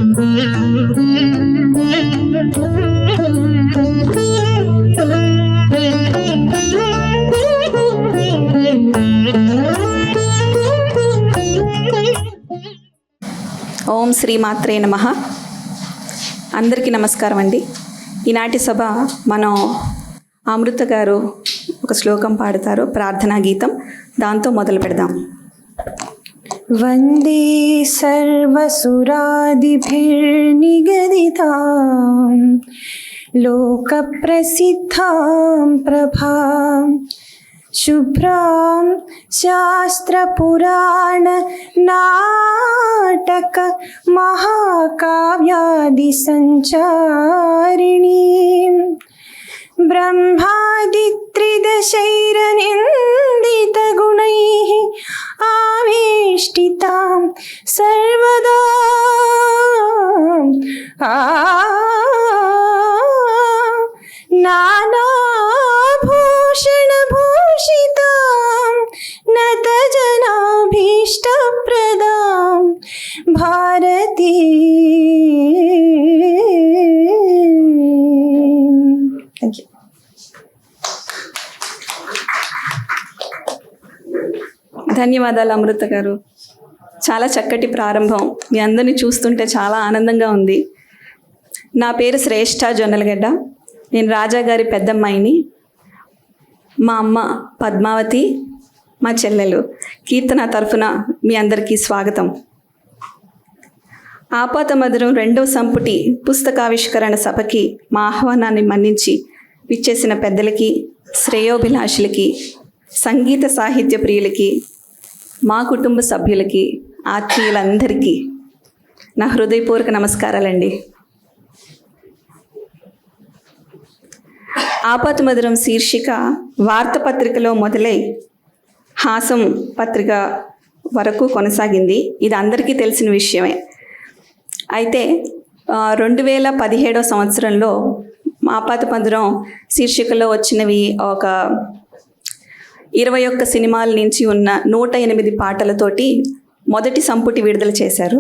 ఓం శ్రీమాత్రే నమః. అందరికీ నమస్కారం అండి. ఈనాటి సభ మనం అమృత గారు ఒక శ్లోకం పాడతారు, ప్రార్థనా గీతం. దాంతో మొదలు పెడదాం. వందే సర్వసురాదిభిర్నిగదితాం లోకప్రసిద్ధాం ప్రభాం శుభ్రాం శాస్త్రపురాణ నాటక మహాకావ్యాది సంచారిణీం బ్రహ్మాదిత్రిదశైరనిందిత గుణైః ఆవేష్టితాం సర్వదా నానాభూషణభూషితాం నతజనాభీష్టప్రదాం భారతీ. Thank you. ధన్యవాదాలు అమృత గారు. చాలా చక్కటి ప్రారంభం. మీ అందరినీ చూస్తుంటే చాలా ఆనందంగా ఉంది. నా పేరు శ్రేష్ఠ జొన్నలగడ్డ. నేను రాజా గారి పెద్దమ్మాయిని. మా అమ్మ పద్మావతి, మా చెల్లెలు కీర్తన తరఫున మీ అందరికీ స్వాగతం. ఆపాతమధురం 2వ సంపుటి పుస్తకావిష్కరణ సభకి మా ఆహ్వానాన్ని మన్నించి విచ్చేసిన పెద్దలకి, శ్రేయోభిలాషులకి, సంగీత సాహిత్య ప్రియులకి, మా కుటుంబ సభ్యులకి, ఆత్మీయులందరికీ నా హృదయపూర్వక నమస్కారాలండి. ఆపాతమధురం శీర్షిక వార్తాపత్రికలో మొదలై హాసం పత్రిక వరకు కొనసాగింది. ఇది అందరికీ తెలిసిన విషయమే. అయితే 2017 సంవత్సరంలో ఆపాతమధురం శీర్షికలో వచ్చినవి ఒక 21 సినిమాల నుంచి ఉన్న 108 పాటలతోటి మొదటి సంపుటి విడుదల చేశారు.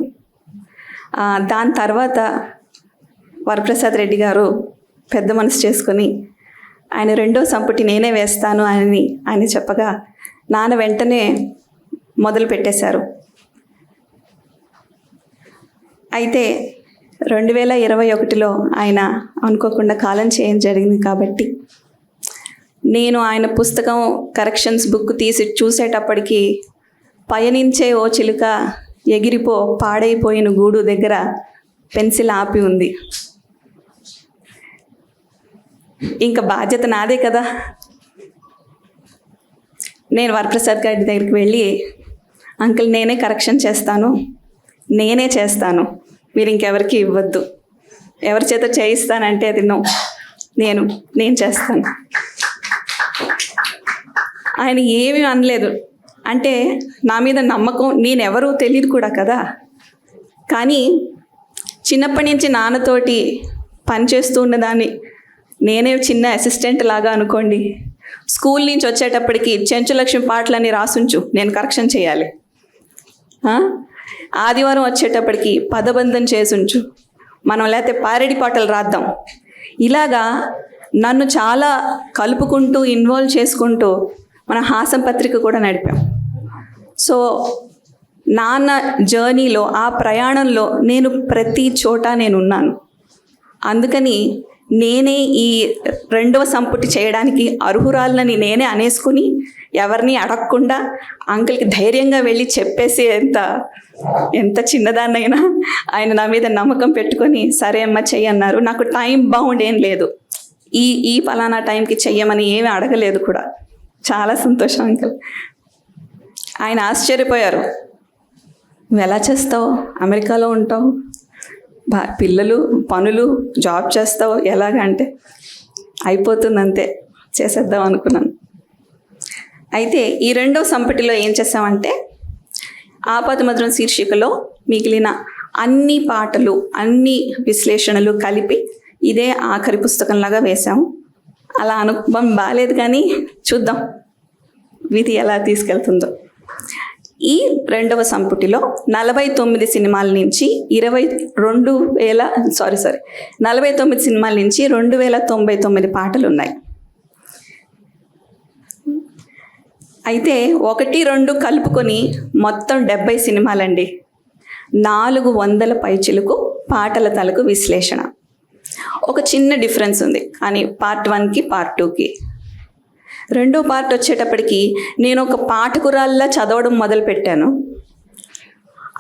దాని తర్వాత వరప్రసాద్ రెడ్డి గారు పెద్ద మనసు చేసుకొని ఆయన 2వ సంపుటి నేనే వేస్తాను అని ఆయన చెప్పగా నాన్న వెంటనే మొదలు పెట్టేశారు. అయితే 2021లో ఆయన అనుకోకుండా కాలం చేయడం జరిగింది. కాబట్టి నేను ఆయన పుస్తకం కరెక్షన్స్ బుక్ తీసి చూసేటప్పటికి పయనించే ఓ చిలుక ఎగిరిపో పాడైపోయిన గూడు దగ్గర పెన్సిల్ ఆపి ఉంది. ఇంకా బాధ్యత నాదే కదా. నేను వరప్రసాద్ గారి దగ్గరికి వెళ్ళి, అంకుల్ నేనే కరెక్షన్ చేస్తాను, నేనే చేస్తాను, మీరు ఇంకెవరికి ఇవ్వద్దు, ఎవరి చేత చేయిస్తానంటే అది నేను చేస్తాను. ఆయన ఏమీ అనలేదు. అంటే నా మీద నమ్మకం, నేనెవరూ తెలియదు కూడా కదా. కానీ చిన్నప్పటి నుంచి నాన్నతోటి పనిచేస్తూ ఉన్నదాన్ని, నేనే చిన్న అసిస్టెంట్ లాగా అనుకోండి. స్కూల్ నుంచి వచ్చేటప్పటికి చెంచులక్ష్మి పాటలన్నీ రాసుంచు, నేను కరెక్షన్ చేయాలి. ఆదివారం వచ్చేటప్పటికి పదబంధం చేసుంచు, మనం లేకపోతే పారెడి పాటలు రాద్దాం. ఇలాగా నన్ను చాలా కలుపుకుంటూ ఇన్వాల్వ్ చేసుకుంటూ మన హాసం పత్రిక కూడా నడిపాం. సో నాన్న జర్నీలో, ఆ ప్రయాణంలో నేను ప్రతి చోట నేనున్నాను. అందుకని నేనే ఈ 2వ సంపుటి చేయడానికి అర్హురాలని నేనే అనేసుకుని ఎవరిని అడగకుండా అంకుల్కి ధైర్యంగా వెళ్ళి చెప్పేసి ఎంత చిన్నదాన్నైనా ఆయన నా మీద నమ్మకం పెట్టుకొని సరే అమ్మ చెయ్యన్నారు. నాకు టైం బౌండ్ ఏం లేదు, ఈ పలానా టైంకి చెయ్యమని ఏమీ అడగలేదు కూడా. చాలా సంతోషం అంకుల్. ఆయన ఆశ్చర్యపోయారు. నువ్వు ఎలా చేస్తావు, అమెరికాలో ఉంటావు, పిల్లలు, పనులు, జాబ్ చేస్తావు, ఎలాగంటే అయిపోతుంది అంతే, చేసేద్దాం అనుకున్నాను. అయితే ఈ 2వ సంపుటిలో ఏం చేసామంటే ఆపాతమధురం శీర్షికలో మిగిలిన అన్ని పాటలు, అన్ని విశ్లేషణలు కలిపి ఇదే ఆఖరి పుస్తకంలాగా వేశాము. అలా అనుభవం బాగాలేదు, కానీ చూద్దాం విధి ఎలా తీసుకెళ్తుందో. ఈ రెండవ సంపుటిలో 49 సినిమాల నుంచి 49 సినిమాల నుంచి 2099 పాటలు ఉన్నాయి. అయితే 1-2 కలుపుకొని మొత్తం 70 సినిమాలండి. 400 పైచిలకు పాటల తలకు విశ్లేషణ. ఒక చిన్న డిఫరెన్స్ ఉంది కానీ పార్ట్ 1కి పార్ట్ 2కి. రెండో పార్ట్ వచ్చేటప్పటికి నేను ఒక పాఠకురాల్లా చదవడం మొదలుపెట్టాను.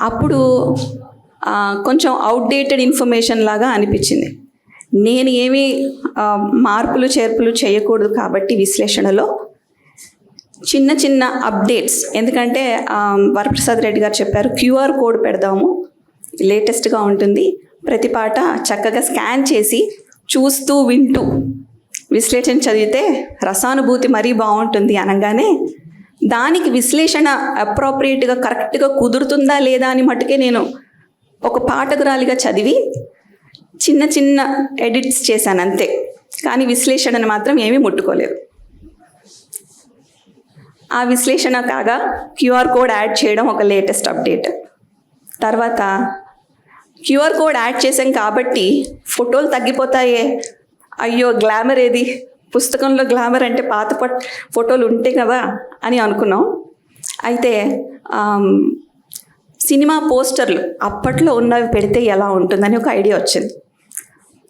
అప్పుడు కొంచెం అవుట్డేటెడ్ ఇన్ఫర్మేషన్ లాగా అనిపించింది. నేను ఏమీ మార్పులు చేర్పులు చేయకూడదు కాబట్టి విశ్లేషణలో చిన్న చిన్న అప్డేట్స్, ఎందుకంటే వరప్రసాద్ రెడ్డి గారు చెప్పారు క్యూఆర్ కోడ్ పెడదాము, లేటెస్ట్గా ఉంటుంది, ప్రతి పాట చక్కగా స్కాన్ చేసి చూస్తూ వింటూ విశ్లేషణ చదివితే రసానుభూతి మరీ బాగుంటుంది అనగానే దానికి విశ్లేషణ అప్రోప్రియేట్గా కరెక్ట్గా కుదురుతుందా లేదా అని మట్టుకే నేను ఒక పాఠకురాలిగా చదివి చిన్న చిన్న ఎడిట్స్ చేశాను అంతే. కానీ విశ్లేషణను మాత్రం ఏమీ ముట్టుకోలేదు. ఆ విశ్లేషణ కాగా క్యూఆర్ కోడ్ యాడ్ చేయడం ఒక లేటెస్ట్ అప్డేట్. తర్వాత క్యూఆర్ కోడ్ యాడ్ చేసాం కాబట్టి ఫోటోలు తగ్గిపోతాయే, అయ్యో గ్లామర్ ఏది, పుస్తకంలో గ్లామర్ అంటే పాత ఫోటోలు ఉంటాయి కదా అని అనుకున్నాం. అయితే సినిమా పోస్టర్లు అప్పట్లో ఉన్నవి పెడితే ఎలా ఉంటుందని ఒక ఐడియా వచ్చింది.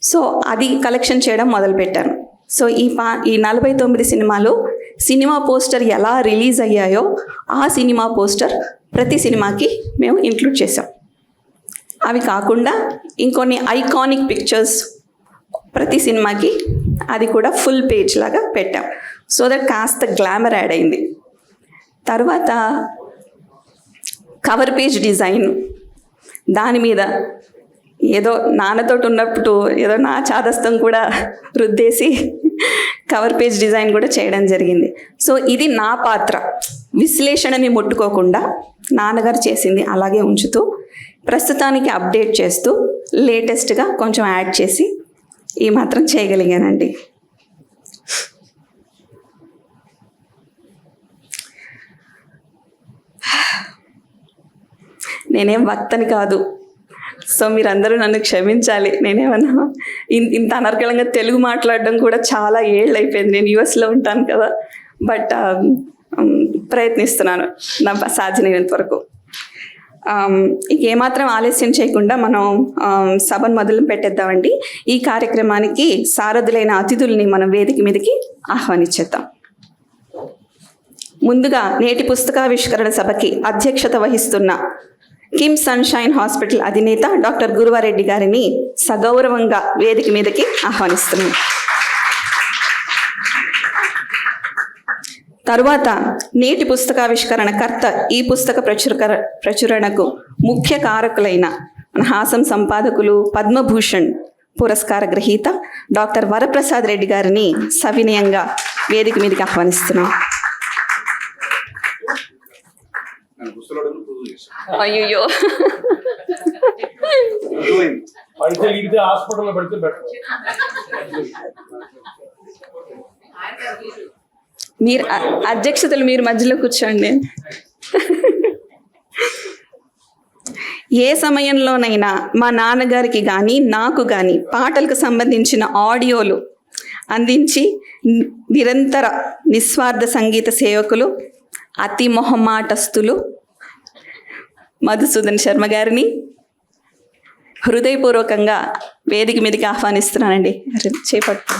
సో అది కలెక్షన్ చేయడం మొదలుపెట్టాను. సో ఈ 49 సినిమాలు సినిమా పోస్టర్ ఎలా రిలీజ్ అయ్యాయో ఆ సినిమా పోస్టర్ ప్రతి సినిమాకి మేము ఇంక్లూడ్ చేసాం. అవి కాకుండా ఇంకొన్ని ఐకానిక్ పిక్చర్స్ ప్రతి సినిమాకి అది కూడా ఫుల్ పేజ్ లాగా పెట్టాం. సో దట్ కాస్త గ్లామర్ యాడ్ అయింది. తర్వాత కవర్ పేజ్ డిజైన్, దాని మీద ఏదో నాన్నతోటి ఉన్నప్పుడు ఏదో నా చాదస్తం కూడా రుద్దేసి కవర్ పేజ్ డిజైన్ కూడా చేయడం జరిగింది. సో ఇది నా పాత్ర. విశ్లేషణని ముట్టుకోకుండా నాన్నగారు చేసింది అలాగే ఉంచుతూ ప్రస్తుతానికి అప్డేట్ చేస్తూ లేటెస్ట్గా కొంచెం యాడ్ చేసి ఈ మాత్రం చేయగలిగానండి. నేనేం వక్తని కాదు, సో మీరందరూ నన్ను క్షమించాలి. నేనేమన్నా ఇంత అనర్గళంగా తెలుగు మాట్లాడడం కూడా చాలా ఏళ్ళు అయిపోయింది. నేను యుఎస్లో ఉంటాను కదా, బట్ ప్రయత్నిస్తున్నాను నా సాధ్యమైనంత వరకు. ఇక ఏమాత్రం ఆలస్యం చేయకుండా మనం సభను మొదలు పెట్టేద్దామండి. ఈ కార్యక్రమానికి సారథులైన అతిథుల్ని మనం వేదిక మీదకి ఆహ్వానించేద్దాం. ముందుగా నేటి పుస్తకావిష్కరణ సభకి అధ్యక్షత వహిస్తున్న కిమ్ సన్షైన్ హాస్పిటల్ అధినేత డాక్టర్ గురువారెడ్డి గారిని సగౌరవంగా వేదిక మీదకి ఆహ్వానిస్తున్నాం. తరువాత నేటి పుస్తకావిష్కరణ కర్త, ఈ పుస్తక ప్రచురణకు ముఖ్య కారకులైన హాసం సంపాదకులు, పద్మభూషణ్ పురస్కార గ్రహీత డాక్టర్ వరప్రసాద్ రెడ్డి గారిని సవినయంగా వేదిక మీదకి ఆహ్వానిస్తున్నాం. అయ్యో మీరు అధ్యక్షతలు మీరు మధ్యలో కూర్చోండి. ఏ సమయంలోనైనా మా నాన్నగారికి కానీ నాకు కానీ పాటలకు సంబంధించిన ఆడియోలు అందించి నిరంతర నిస్వార్థ సంగీత సేవకులు, అతి మొహమాటస్తులు మధుసూదన్ శర్మ గారిని హృదయపూర్వకంగా వేదిక మీదకి ఆహ్వానిస్తున్నానండి. చేపట్టు.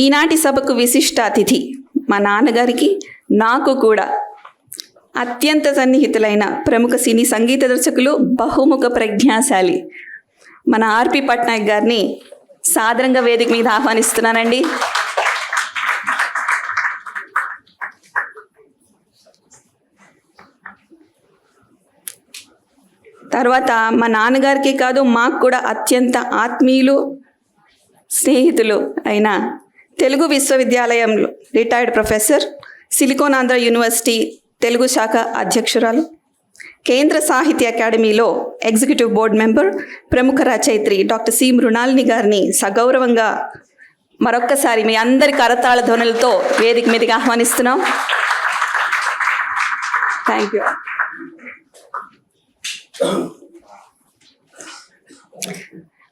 ఈనాటి సభకు విశిష్ట అతిథి మా నాన్నగారికి నాకు కూడా అత్యంత సన్నిహితులైన ప్రముఖ సినీ సంగీత దర్శకులు, బహుముఖ ప్రజ్ఞాశాలి మన ఆర్పి పట్నాయక్ గారిని సాదరంగా వేదిక మీద ఆహ్వానిస్తున్నానండి. తర్వాత మా నాన్నగారికి కాదు, మాకు కూడా అత్యంత ఆత్మీయులు, స్నేహితులు అయిన తెలుగు విశ్వవిద్యాలయంలో retired professor, silicon Andhra university Telugu శాఖ అధ్యక్షురాలు, కేంద్ర సాహిత్య అకాడమీలో ఎగ్జిక్యూటివ్ బోర్డు మెంబర్, ప్రముఖ రచయిత్రి డాక్టర్ సి మృణాలిని గారిని సగౌరవంగా మరొక్కసారి మీ అందరి కరతాళ ధ్వనులతో వేదిక మీదకి ఆహ్వానిస్తున్నాం. Thank you.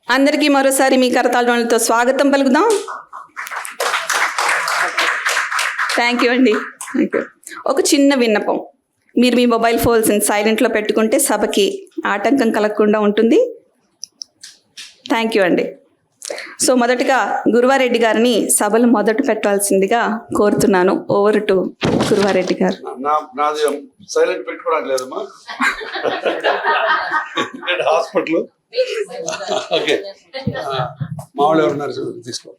అందరికీ మరోసారి మీ కరతాళ ధ్వనులతో స్వాగతం పలుకుదాం. థ్యాంక్ యూ అండి. Thank you. ఒక చిన్న విన్నపం, మీరు మీ మొబైల్ ఫోన్స్ని సైలెంట్లో పెట్టుకుంటే సభకి ఆటంకం కలగకుండా ఉంటుంది. థ్యాంక్ యూ అండి. సో మొదటగా గురువారెడ్డి గారిని సభలు మొదట పెట్టాల్సిందిగా కోరుతున్నాను. ఓవర్ టు గురువారెడ్డి గారు. నాది సైలెంట్ పెట్టుకోవడానికి లేదమ్మా, హాస్పిటల్. ఓకే, మా వాళ్ళు ఎవరున్నారు తీసుకో.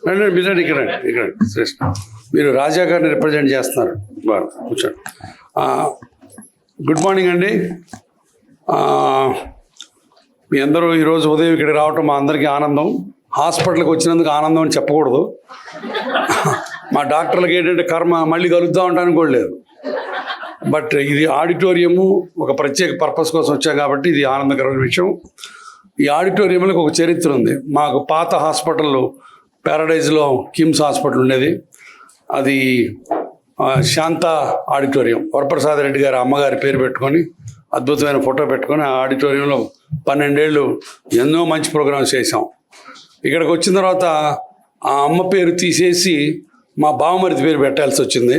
రండి, ఇక్కడ శ్రేష్ఠ, మీరు రాజా గారిని రిప్రజెంట్ చేస్తున్నారు. కూర్చోండి. గుడ్ మార్నింగ్ అండి. మీ అందరూ ఈరోజు ఉదయం ఇక్కడికి రావటం మా అందరికీ ఆనందం. హాస్పిటల్కి వచ్చినందుకు ఆనందం అని చెప్పకూడదు. మా డాక్టర్లకు ఏంటంటే కర్మ, మళ్ళీ కలుద్దాం అంటానికి కూడా లేదు. బట్ ఇది ఆడిటోరియము, ఒక ప్రత్యేక పర్పస్ కోసం వచ్చాం కాబట్టి ఇది ఆనందకరమైన విషయం. ఈ ఆడిటోరియంలో ఒక చరిత్ర ఉంది. మాకు పాత హాస్పిటల్ ప్యారడైజ్లో కిమ్స్ హాస్పిటల్ ఉండేది. అది శాంత ఆడిటోరియం. వరప్రసాద్ రెడ్డి గారి అమ్మగారి పేరు పెట్టుకొని అద్భుతమైన ఫోటో పెట్టుకొని ఆ ఆడిటోరియంలో 12 ఏళ్ళు ఎన్నో మంచి ప్రోగ్రామ్స్ చేసాం. ఇక్కడికి వచ్చిన తర్వాత ఆ అమ్మ పేరు తీసేసి మా బావమరిది పేరు పెట్టాల్సి వచ్చింది.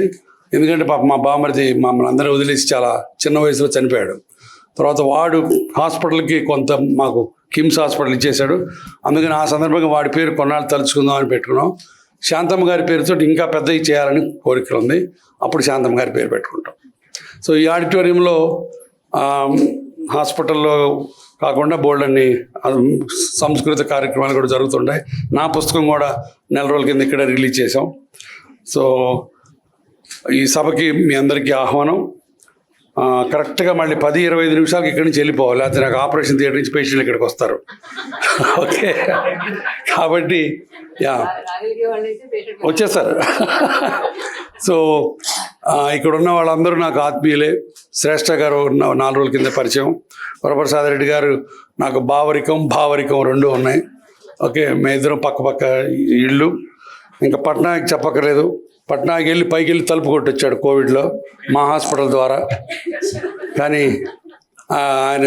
ఎందుకంటే పాప మా బావమరిది మమ్మల్ని అందరూ వదిలేసి చాలా చిన్న వయసులో చనిపోయాడు. తర్వాత వాడు హాస్పిటల్కి కొంత మాకు కిమ్స్ హాస్పిటల్ ఇచ్చేశాడు. అందుకని ఆ సందర్భంగా వాడి పేరు కొన్నాళ్ళు తలుచుకుందాం అని పెట్టుకున్నాం. శాంతమ్మ గారి పేరుతో ఇంకా పెద్దవి చేయాలని కోరిక ఉంది. అప్పుడు శాంతమ్మ గారి పేరు పెట్టుకుంటాం. సో ఈ ఆడిటోరియంలో హాస్పిటల్లో కాకుండా బోల్డన్ని సంస్కృత కార్యక్రమాలు కూడా జరుగుతుంటాయి. నా పుస్తకం కూడా నెల రోజుల కింద ఇక్కడ రిలీజ్ చేసాం. సో ఈ సభకి మీ అందరికీ ఆహ్వానం. కరెక్ట్గా మళ్ళీ 10-25 నిమిషాలకి ఇక్కడి నుంచి వెళ్ళిపోవాలి, లేకపోతే నాకు ఆపరేషన్ థియేటర్ నుంచి పేషెంట్లు ఇక్కడికి వస్తారు. ఓకే, కాబట్టి వచ్చేస్తారు. సో ఇక్కడ ఉన్న వాళ్ళందరూ నాకు ఆత్మీయులే. శ్రేష్ఠ గారు 4 రోజుల కింద పరిచయం. వరప్రసాద్ రెడ్డి గారు నాకు భావరికం రెండు ఉన్నాయి. ఓకే, మేము ఇద్దరం పక్క ఇళ్ళు. ఇంకా పట్నాయక్ చెప్పక్కర్లేదు. పట్నాయక్ వెళ్ళి పైకి వెళ్ళి తలుపు కొట్టొచ్చాడు కోవిడ్లో మా హాస్పిటల్ ద్వారా. కానీ ఆయన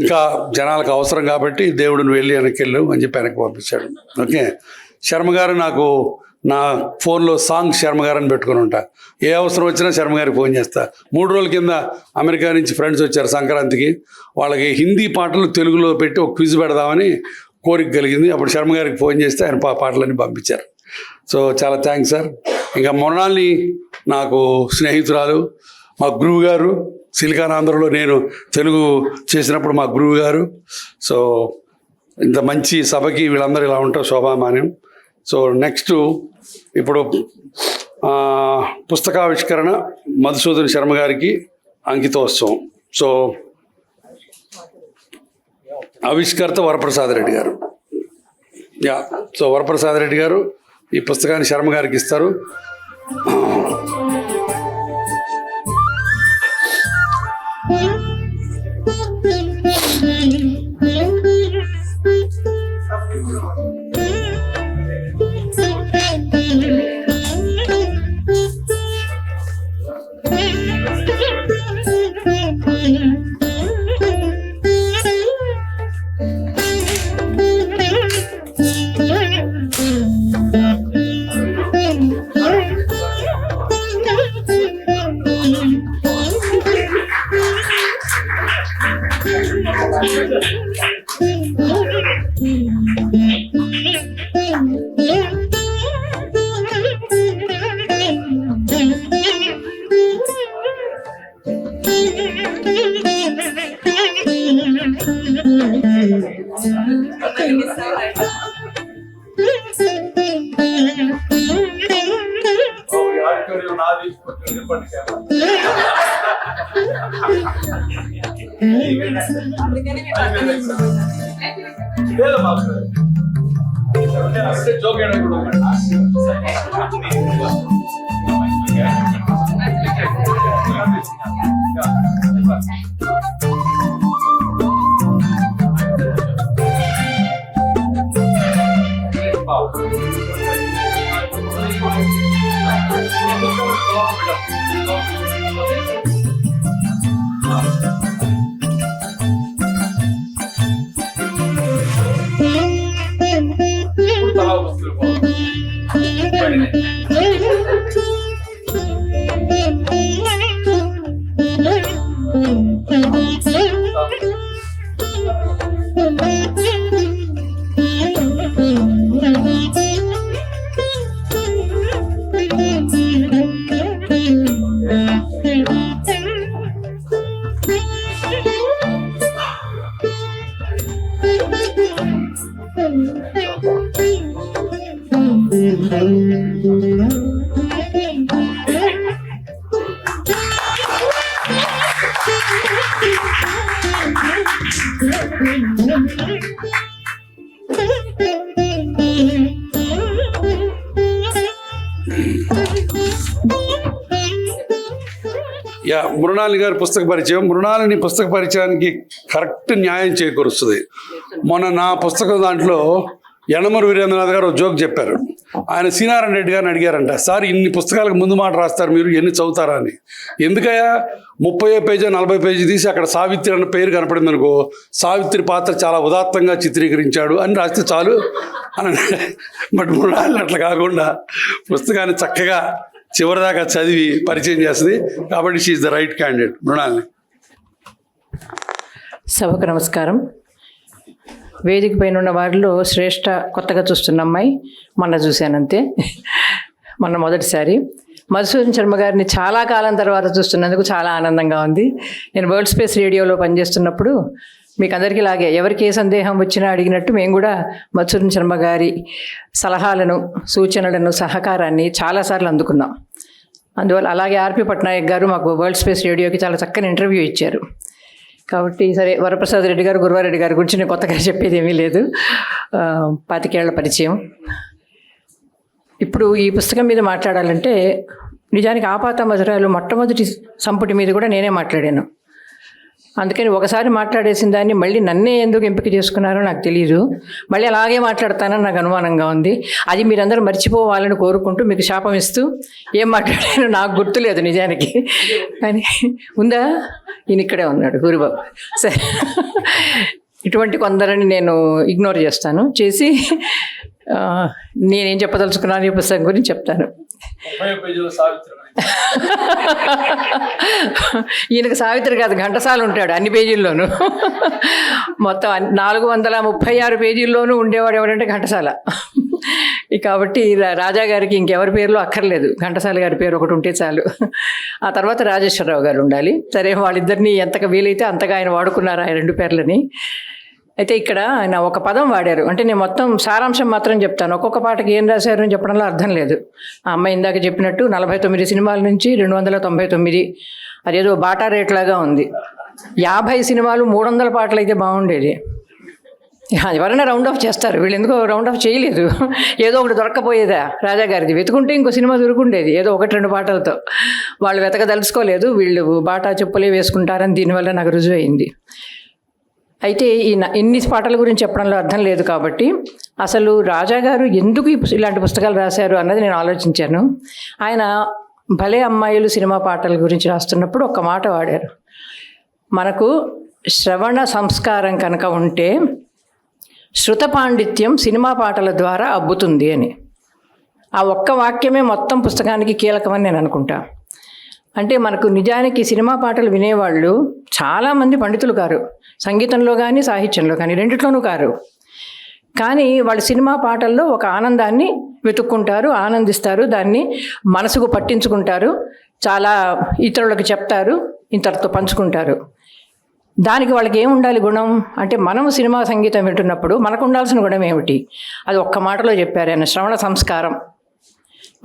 ఇంకా జనాలకు అవసరం కాబట్టి దేవుడిని వెళ్ళి వెనక్కి వెళ్ళు అని చెప్పి వెనక్కి పంపించాడు. ఓకే, శర్మ గారు నాకు నా ఫోన్లో సాంగ్ శర్మ గారు అని పెట్టుకుని ఉంటా. ఏ అవసరం వచ్చినా శర్మ గారికి ఫోన్ చేస్తా. 3 రోజుల కింద అమెరికా నుంచి ఫ్రెండ్స్ వచ్చారు సంక్రాంతికి. వాళ్ళకి హిందీ పాటలు తెలుగులో పెట్టి ఒక క్విజ్ పెడదామని కోరిక కలిగింది. అప్పుడు శర్మ గారికి ఫోన్ చేస్తే ఆయన పాటలన్నీ పంపించారు. సో చాలా థ్యాంక్స్ సార్. ఇంకా మొన్నాల్ని నాకు స్నేహితురాలు, మా గురువు గారు, సిలికాన్ ఆంధ్రలో నేను తెలుగు చేసినప్పుడు మా గురువు గారు. సో ఇంత మంచి సభకి వీళ్ళందరూ ఇలా ఉంటారు, శోభామాన్యం. సో నెక్స్ట్ ఇప్పుడు పుస్తకావిష్కరణ మధుసూదన్ శర్మ గారికి అంకితోత్సవం. సో ఆవిష్కర్త వరప్రసాద్ రెడ్డి గారు. సో వరప్రసాద్ రెడ్డి గారు ఈ పుస్తకాన్ని శర్మ గారికి ఇస్తారు. మృణాలిని గారి పుస్తక పరిచయం. మృణాలిని పుస్తక పరిచయానికి కరెక్ట్ న్యాయం చేకూరుస్తుంది. మొన్న నా పుస్తకం దాంట్లో యనమూరి వీరేంద్రనాథ్ గారు ఒక జోక్ చెప్పారు. ఆయన సీనారాయణ రెడ్డి గారిని అడిగారంట, సార్ ఇన్ని పుస్తకాలకు ముందు మాట రాస్తారు మీరు, ఎన్ని చదువుతారా అని. ఎందుకయ్యా 30 పేజీ 40 పేజీ తీసి అక్కడ సావిత్రి అన్న పేరు కనపడింది అనుకో, సావిత్రి పాత్ర చాలా ఉదాత్తంగా చిత్రీకరించాడు అని రాస్తే చాలు అని. బట్ మృణాలిని అట్లా కాకుండా పుస్తకాన్ని చక్కగా చివరిదాకా చదివి పరిచయం చేస్తుంది. కాబట్టి she's the right candidate. Mrinalini. సభకు నమస్కారం. వేదిక పైన ఉన్న వారిలో శ్రేష్ఠ కొత్తగా చూస్తున్న అమ్మాయి మొన్న చూశానంతే, మొన్న మొదటిసారి. మధుసూదన్ శర్మ గారిని చాలా కాలం తర్వాత చూస్తున్నందుకు చాలా ఆనందంగా ఉంది. నేను వరల్డ్ స్పేస్ రేడియోలో పనిచేస్తున్నప్పుడు మీకు అందరికీ లాగే ఎవరికి ఏ సందేహం వచ్చినా అడిగినట్టు మేము కూడా మధుసూదన్ శర్మ గారి సలహాలను, సూచనలను, సహకారాన్ని చాలాసార్లు అందుకున్నాం. అందువల్ల అలాగే ఆర్పి పట్నాయక్ గారు మాకు వరల్డ్ స్పేస్ రేడియోకి చాలా చక్కని ఇంటర్వ్యూ ఇచ్చారు. కాబట్టి సరే, వరప్రసాద్ రెడ్డి గారు, గురువారెడ్డి గారి గురించి నేను కొత్తగా చెప్పేది ఏమీ లేదు. 25 ఏళ్ల పరిచయం. ఇప్పుడు ఈ పుస్తకం మీద మాట్లాడాలంటే నిజానికి ఆపాత మధురాలు మొట్టమొదటి సంపుటి మీద కూడా నేనే మాట్లాడాను. అందుకని ఒకసారి మాట్లాడేసిన దాన్ని మళ్ళీ నన్నే ఎందుకు ఎంపిక చేసుకున్నారో నాకు తెలియదు. మళ్ళీ అలాగే మాట్లాడతానని నాకు అనుమానంగా ఉంది. అది మీరందరూ మర్చిపోవాలని కోరుకుంటూ మీకు శాపం ఇస్తూ ఏం మాట్లాడానో నాకు గుర్తులేదు నిజానికి. కానీ ఉందా, ఈయన ఇక్కడే ఉన్నాడు గురుబాబు. సరే, ఇటువంటి కొందరిని నేను ఇగ్నోర్ చేసి నేనేం చెప్పదలుచుకున్నాను ఈ పుస్తకం గురించి చెప్తాను. ఈయనకు సావిత్రి కాదు, ఘంటసాల ఉంటాడు అన్ని పేజీల్లోనూ. మొత్తం 436 పేజీల్లోనూ ఉండేవాడు ఎవరంటే ఘంటసాల. కాబట్టి రాజా గారికి ఇంకెవరి పేర్లు అక్కర్లేదు, ఘంటసాల గారి పేరు ఒకటి ఉంటే చాలు. ఆ తర్వాత రాజేశ్వరరావు గారు ఉండాలి. సరే, వాళ్ళిద్దరినీ ఎంతగా వీలైతే అంతగా ఆయన వాడుకున్నారు ఆ 2 పేర్లని. అయితే ఇక్కడ ఆయన ఒక పదం వాడారు. అంటే నేను మొత్తం సారాంశం మాత్రం చెప్తాను, ఒక్కొక్క పాటకి ఏం రాశారు అని చెప్పడంలో అర్థం లేదు. ఆ అమ్మాయి ఇందాక చెప్పినట్టు 49 సినిమాల నుంచి 299, అదేదో బాటా రేట్ లాగా ఉంది. 50 సినిమాలు 300 పాటలు అయితే బాగుండేది. ఎవరైనా రౌండ్ ఆఫ్ చేస్తారు, వీళ్ళు ఎందుకో రౌండ్ ఆఫ్ చేయలేదు. ఏదో ఒకటి దొరక్కపోయేదా రాజాగారిది, వెతుకుంటే ఇంకో సినిమా దొరుకుండేది ఏదో 1-2 పాటలతో. వాళ్ళు వెతకదలుచుకోలేదు, వీళ్ళు బాటా చెప్పులే వేసుకుంటారని దీనివల్ల నాకు రుజువు అయింది. అయితే ఇన్ని పాటల గురించి చెప్పడంలో అర్థం లేదు. కాబట్టి అసలు రాజాగారు ఎందుకు ఇలాంటి పుస్తకాలు రాశారు అన్నది నేను ఆలోచించాను. ఆయన భలే అమ్మాయిలు సినిమా పాటల గురించి రాస్తున్నప్పుడు ఒక మాట వాడారు, మనకు శ్రవణ సంస్కారం కనుక ఉంటే శృత పాండిత్యం సినిమా పాటల ద్వారా అబ్బుతుంది అని. ఆ ఒక్క వాక్యమే మొత్తం పుస్తకానికి కీలకమని నేను అనుకుంటా. అంటే మనకు నిజానికి సినిమా పాటలు వినేవాళ్ళు చాలామంది పండితులు కారు, సంగీతంలో కానీ సాహిత్యంలో కానీ రెండిట్లోనూ కారు. కానీ వాళ్ళు సినిమా పాటల్లో ఒక ఆనందాన్ని వెతుక్కుంటారు, ఆనందిస్తారు, దాన్ని మనసుకు పట్టించుకుంటారు, చాలా ఇతరులకు చెప్తారు, ఇంతటితో పంచుకుంటారు. దానికి వాళ్ళకి ఏమి ఉండాలి గుణం అంటే, మనం సినిమా సంగీతం వింటున్నప్పుడు మనకు ఉండాల్సిన గుణం ఏమిటి? అది ఒక్క మాటలో చెప్పారు ఆయన, శ్రవణ సంస్కారం.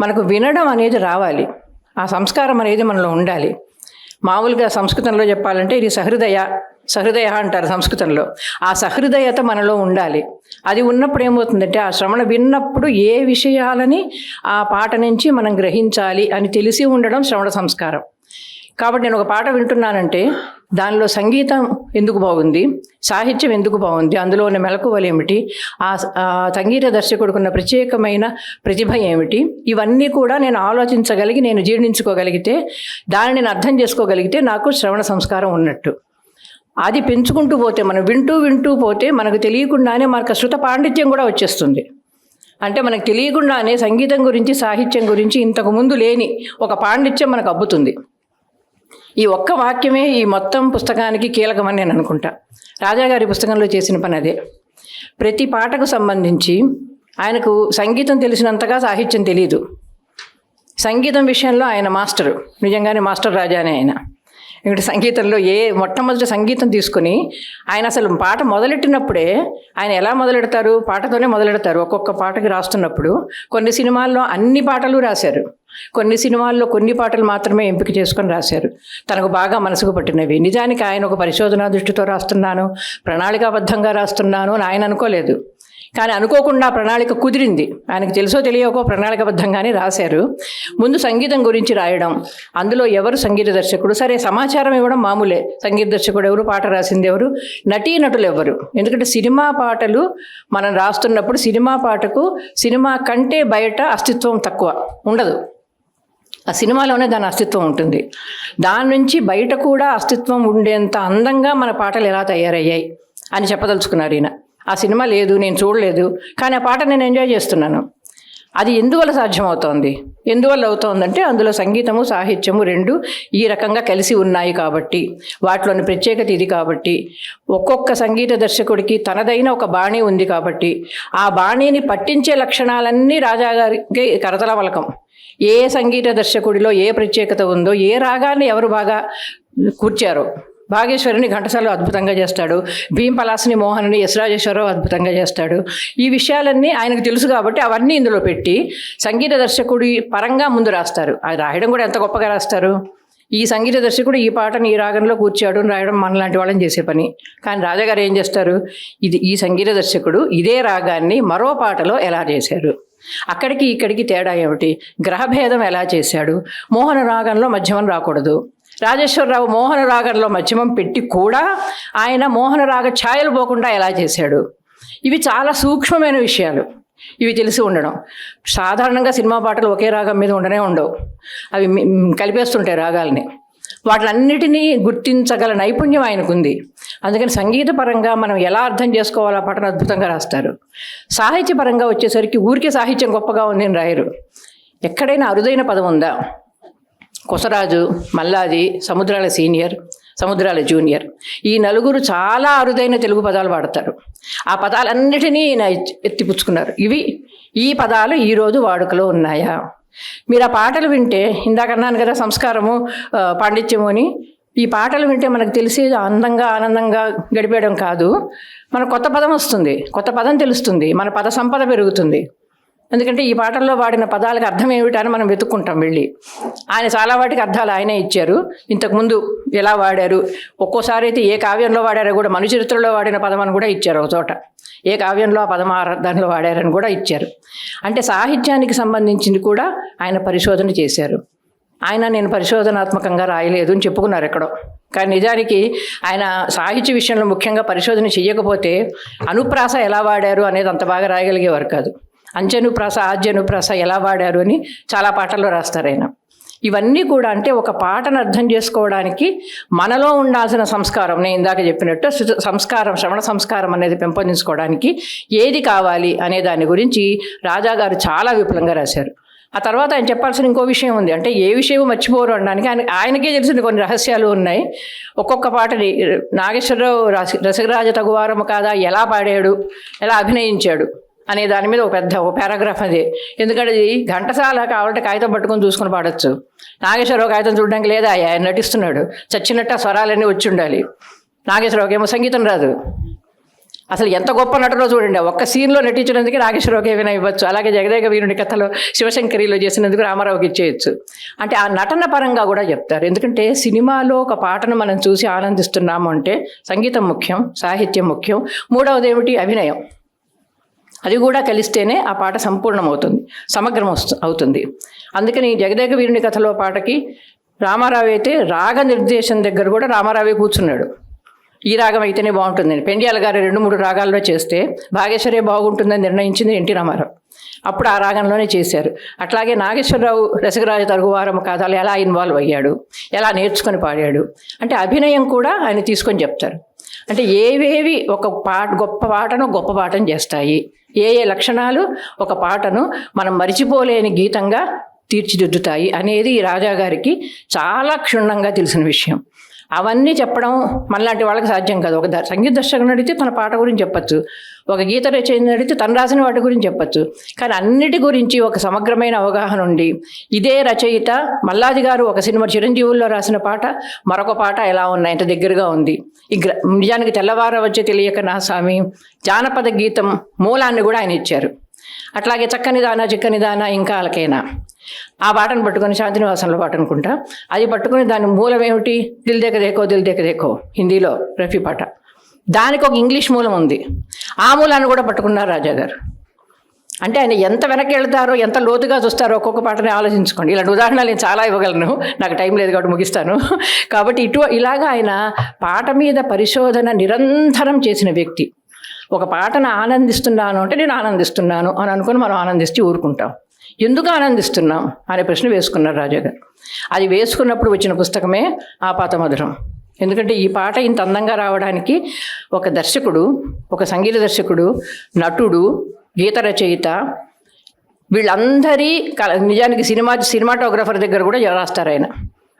మనకు వినడం అనేది రావాలి, ఆ సంస్కారం అనేది మనలో ఉండాలి. మామూలుగా సంస్కృతంలో చెప్పాలంటే ఇది సహృదయ అంటారు సంస్కృతంలో. ఆ సహృదయత మనలో ఉండాలి. అది ఉన్నప్పుడు ఏమవుతుందంటే, ఆ శ్రవణ విన్నప్పుడు ఏ విషయాలని ఆ పాట నుంచి మనం గ్రహించాలి అని తెలిసి ఉండడం శ్రవణ సంస్కారం. కాబట్టి నేను ఒక పాట వింటున్నానంటే దానిలో సంగీతం ఎందుకు బాగుంది, సాహిత్యం ఎందుకు బాగుంది, అందులో ఉన్న మెలకువలు ఏమిటి, ఆ సంగీత దర్శకుడుకున్న ప్రత్యేకమైన ప్రతిభ ఏమిటి, ఇవన్నీ కూడా నేను ఆలోచించగలిగి నేను జీర్ణించుకోగలిగితే, దాన్ని నేను అర్థం చేసుకోగలిగితే నాకు శ్రవణ సంస్కారం ఉన్నట్టు. అది పెంచుకుంటూ పోతే, మనం వింటూ పోతే మనకు తెలియకుండానే మనకు శృత పాండిత్యం కూడా వచ్చేస్తుంది. అంటే మనకు తెలియకుండానే సంగీతం గురించి సాహిత్యం గురించి ఇంతకుముందు లేని ఒక పాండిత్యం మనకు అబ్బుతుంది. ఈ ఒక్క వాక్యమే ఈ మొత్తం పుస్తకానికి కీలకమని నేను అనుకుంటా. రాజాగారి పుస్తకంలో చేసిన పని అదే. ప్రతి పాటకు సంబంధించి ఆయనకు సంగీతం తెలిసినంతగా సాహిత్యం తెలియదు. సంగీతం విషయంలో ఆయన మాస్టరు, నిజంగానే మాస్టర్ రాజా అని ఆయన. ఇక్కడ సంగీతంలో మొట్టమొదటి సంగీతం తీసుకుని ఆయన అసలు పాట మొదలెట్టినప్పుడే ఆయన ఎలా మొదలెడతారు, పాటతోనే మొదలెడతారు. ఒక్కొక్క పాటకి రాస్తున్నప్పుడు కొన్ని సినిమాల్లో అన్ని పాటలు రాశారు, కొన్ని సినిమాల్లో కొన్ని పాటలు మాత్రమే ఎంపిక చేసుకొని రాశారు, తనకు బాగా మనసుకు పట్టినవి. నిజానికి ఆయన ఒక పరిశోధనా దృష్టితో రాస్తున్నాను, ప్రణాళికాబద్ధంగా రాస్తున్నాను అని ఆయన అనుకోలేదు. కానీ అనుకోకుండా ప్రణాళిక కుదిరింది. ఆయనకు తెలుసో తెలియకో ప్రణాళికబద్ధంగానే రాశారు. ముందు సంగీతం గురించి రాయడం, అందులో ఎవరు సంగీత దర్శకుడు, సరే సమాచారం ఇవ్వడం మామూలే, సంగీత దర్శకుడు ఎవరు, పాట రాసింది ఎవరు, నటీనటులు ఎవరు. ఎందుకంటే సినిమా పాటలు మనం రాస్తున్నప్పుడు సినిమా పాటకు సినిమా కంటే బయట అస్తిత్వం తక్కువ ఉండదు. ఆ సినిమాలోనే దాని అస్తిత్వం ఉంటుంది. దాని నుంచి బయట కూడా అస్తిత్వం ఉండేంత అందంగా మన పాటలు ఎలా తయారయ్యాయి అని చెప్పదలుచుకున్నారు ఈయన. ఆ సినిమా లేదు, నేను చూడలేదు, కానీ ఆ పాట నేను ఎంజాయ్ చేస్తున్నాను. అది ఎందువల్ల సాధ్యమవుతోంది, ఎందువల్ల అవుతోందంటే అందులో సంగీతము సాహిత్యము రెండు ఈ రకంగా కలిసి ఉన్నాయి కాబట్టి, వాటిలోని ప్రత్యేకత ఇది కాబట్టి, ఒక్కొక్క సంగీత దర్శకుడికి తనదైన ఒక బాణీ ఉంది కాబట్టి, ఆ బాణీని పట్టించే లక్షణాలన్నీ రాజాగారికి కరతలవలకం. ఏ సంగీత దర్శకుడిలో ఏ ప్రత్యేకత ఉందో, ఏ రాగాన్ని ఎవరు బాగా కూర్చారో, భాగేశ్వరిని ఘంటసాల అద్భుతంగా చేస్తాడు, భీంపలాసిని మోహన్ని ఎస్ రాజేశ్వరరావు అద్భుతంగా చేస్తాడు. ఈ విషయాలన్నీ ఆయనకు తెలుసు కాబట్టి అవన్నీ ఇందులో పెట్టి సంగీత దర్శకుడి పరంగా ముందు రాస్తారు. అది రాయడం కూడా ఎంత గొప్పగా రాస్తారు. ఈ సంగీత దర్శకుడు ఈ పాటను ఈ రాగంలో కూర్చాడు అని రాయడం మనలాంటి వాళ్ళని చేసే పని. కానీ రాజాగారు ఏం చేస్తారు, ఈ సంగీత దర్శకుడు ఇదే రాగాన్ని మరో పాటలో ఎలా చేశారు, అక్కడికి ఇక్కడికి తేడా ఏమిటి, గ్రహభేదం ఎలా చేశాడు, మోహన రాగంలో మధ్యమం రాకూడదు, రాజేశ్వరరావు మోహన రాగంలో మధ్యమం పెట్టి కూడా ఆయన మోహన రాగ ఛాయలు పోకుండా ఎలా చేశాడు. ఇవి చాలా సూక్ష్మమైన విషయాలు, ఇవి తెలిసి ఉండడం. సాధారణంగా సినిమా పాటలు ఒకే రాగం మీద ఉండనే ఉండవు, అవి కలిపేస్తుంటాయి రాగాల్ని. వాటిలన్నిటినీ గుర్తించగల నైపుణ్యం ఆయనకుంది. అందుకని సంగీతపరంగా మనం ఎలా అర్థం చేసుకోవాలో ఆ పాటను అద్భుతంగా రాస్తారు. సాహిత్యపరంగా వచ్చేసరికి ఊరికే సాహిత్యం గొప్పగా ఉంది అని రాయరు. ఎక్కడైనా అరుదైన పదం ఉందా, కొసరాజు, మల్లాది, సముద్రాల సీనియర్, సముద్రాల జూనియర్, ఈ నలుగురు చాలా అరుదైన తెలుగు పదాలు వాడతారు. ఆ పదాలన్నిటినీ ఎత్తిపుచ్చుకున్నారు. ఈ పదాలు ఈరోజు వాడుకలో ఉన్నాయా? మీరు ఆ పాటలు వింటే, ఇందాక అన్నాను కదా సంస్కారము పాండిత్యము అని, ఈ పాటలు వింటే మనకు తెలిసేది అందంగా ఆనందంగా గడిపేయడం కాదు, మన కొత్త పదం వస్తుంది, కొత్త పదం తెలుస్తుంది, మన పద సంపద పెరుగుతుంది. ఎందుకంటే ఈ పాటల్లో వాడిన పదాలకు అర్థం ఏమిటని మనం వెతుక్కుంటాం వెళ్ళి. ఆయన చాలా వాటికి అర్థాలు ఆయనే ఇచ్చారు. ఇంతకుముందు ఎలా వాడారు, ఒక్కోసారి అయితే ఏ కావ్యంలో వాడారో కూడా, మనుచరిత్రలో వాడిన పదం అని కూడా ఇచ్చారు ఒక చోట, ఏ కావ్యంలో ఆ పదం దానిలో వాడారని కూడా ఇచ్చారు. అంటే సాహిత్యానికి సంబంధించింది కూడా ఆయన పరిశోధన చేశారు. నేను పరిశోధనాత్మకంగా రాయలేదు అని చెప్పుకున్నారు ఎక్కడో, కానీ నిజానికి ఆయన సాహిత్య విషయంలో ముఖ్యంగా పరిశోధన చేయకపోతే అనుప్రాస ఎలా వాడారు అనేది అంత బాగా రాయగలిగేవారు కాదు. అంచెనుప్రాస ఆద్యనుప్రాస ఎలా వాడారు అని చాలా పాటల్లో రాస్తారు ఆయన. ఇవన్నీ కూడా అంటే ఒక పాటను అర్థం చేసుకోవడానికి మనలో ఉండాల్సిన సంస్కారం, నేను ఇందాక చెప్పినట్టు సంస్కారం, శ్రవణ సంస్కారం అనేది పెంపొందించుకోవడానికి ఏది కావాలి అనే దాని గురించి రాజాగారు చాలా విపులంగా రాశారు. ఆ తర్వాత ఆయన చెప్పాల్సిన ఇంకో విషయం ఉంది, అంటే ఏ విషయం మర్చిపోరు అనడానికి ఆయనకే తెలిసిన కొన్ని రహస్యాలు ఉన్నాయి. ఒక్కొక్క పాటని నాగేశ్వరరావు రసరాజ తగువారము కాదా ఎలా పాడాడు, ఎలా అభినయించాడు అనే దాని మీద ఒక పారాగ్రాఫ్ అదే. ఎందుకంటే అది ఘంటసాల కావాలంటే కాగితం పట్టుకొని చూసుకొని పాడొచ్చు, నాగేశ్వరరావు కాగితం చూడడానికి లేదా, ఆయన నటిస్తున్నాడు, చచ్చినట్టు ఆ స్వరాలన్నీ వచ్చి ఉండాలి. నాగేశ్వరరావుకి ఏమో సంగీతం రాదు. అసలు ఎంత గొప్ప నటులో చూడండి, ఒక్క సీన్లో నటించినందుకు నాగేశ్వరరావుకి ఏమైనా ఇవ్వచ్చు. అలాగే జగదేక వీరుని కథలో శివశంకరిలో చేసినందుకు రామారావుకి ఇచ్చేయచ్చు. అంటే ఆ నటన పరంగా కూడా చెప్తారు. ఎందుకంటే సినిమాలో ఒక పాటను మనం చూసి ఆనందిస్తున్నాము అంటే సంగీతం ముఖ్యం, సాహిత్యం ముఖ్యం, మూడవది ఏమిటి, అభినయం. అది కూడా కలిస్తేనే ఆ పాట సంపూర్ణమవుతుంది, సమగ్రం అవుతుంది. అందుకని జగదేక వీరుని కథలో పాటకి రామారావు అయితే రాగ నిర్దేశం దగ్గర కూడా రామారావే కూర్చున్నాడు. ఈ రాగం అయితేనే బాగుంటుందని. పెండ్యాల గారు 2-3 రాగాల్లో చేస్తే భాగేశ్వరే బాగుంటుందని నిర్ణయించింది ఎన్టీ రామారావు. అప్పుడు ఆ రాగంలోనే చేశారు. అట్లాగే నాగేశ్వరరావు రసికరాజు తరుగువారము కథలు ఎలా ఇన్వాల్వ్ అయ్యాడు, ఎలా నేర్చుకొని పాడాడు అంటే అభినయం కూడా ఆయన తీసుకొని చెప్తారు. అంటే ఏవేవి ఒక గొప్ప పాటను చేస్తాయి, ఏ లక్షణాలు ఒక పాటను మనం మరిచిపోలేని గీతంగా తీర్చిదిద్దుతాయి అనేది రాజా గారికి చాలా క్షుణ్ణంగా తెలిసిన విషయం. అవన్నీ చెప్పడం మనలాంటి వాళ్ళకి సాధ్యం కాదు. ఒక సంగీత దర్శకుని అడిగితే తన పాట గురించి చెప్పచ్చు, ఒక గీత రచయితని అడిగితే తను రాసిన వాటి గురించి చెప్పచ్చు. కానీ అన్నిటి గురించి ఒక సమగ్రమైన అవగాహన ఉండి, ఇదే రచయిత మల్లాది గారు ఒక సినిమా చిరంజీవుల్లో రాసిన పాట మరొక పాట ఎలా ఉన్నాయి, ఇంత దగ్గరగా ఉంది. నిజానికి తెల్లవార వచ్చే తెలియక నా స్వామి జానపద గీతం మూలాన్ని కూడా ఆయన ఇచ్చారు. అట్లాగే చక్కని దానా చిక్కని దానా ఇంకా అలకైనా ఆ పాటను పట్టుకొని శాంతినివాసంలో పాట అనుకుంటా, అది పట్టుకొని దాని మూలం ఏమిటి, దిల్ దేక దేకో హిందీలో రఫీ పాట. దానికి ఒక ఇంగ్లీష్ మూలం ఉంది. ఆ మూలాన్ని కూడా పట్టుకున్నారు రాజా గారు. అంటే ఆయన ఎంత వెనక్కి వెళ్తారో, ఎంత లోతుగా చూస్తారో ఒక్కొక్క పాటని ఆలోచించుకోండి. ఇలాంటి ఉదాహరణలు నేను చాలా ఇవ్వగలను, నాకు టైం లేదు కాబట్టి ముగిస్తాను. కాబట్టి ఇలాగా ఆయన పాట మీద పరిశోధన నిరంతరం చేసిన వ్యక్తి. ఒక పాటను ఆనందిస్తున్నాను అంటే నేను ఆనందిస్తున్నాను అని అనుకుని మనం ఆనందిస్తూ ఊరుకుంటాం. ఎందుకు ఆనందిస్తున్నాం అనే ప్రశ్న వేసుకున్నారు రాజా గారు. అది వేసుకున్నప్పుడు వచ్చిన పుస్తకమే ఆపాతమధురం. ఎందుకంటే ఈ పాట ఇంత అందంగా రావడానికి ఒక దర్శకుడు, ఒక సంగీత దర్శకుడు, నటుడు, గీత రచయిత, వీళ్ళందరి నిజానికి సినిమాటోగ్రఫర్ దగ్గర కూడా రాస్తారు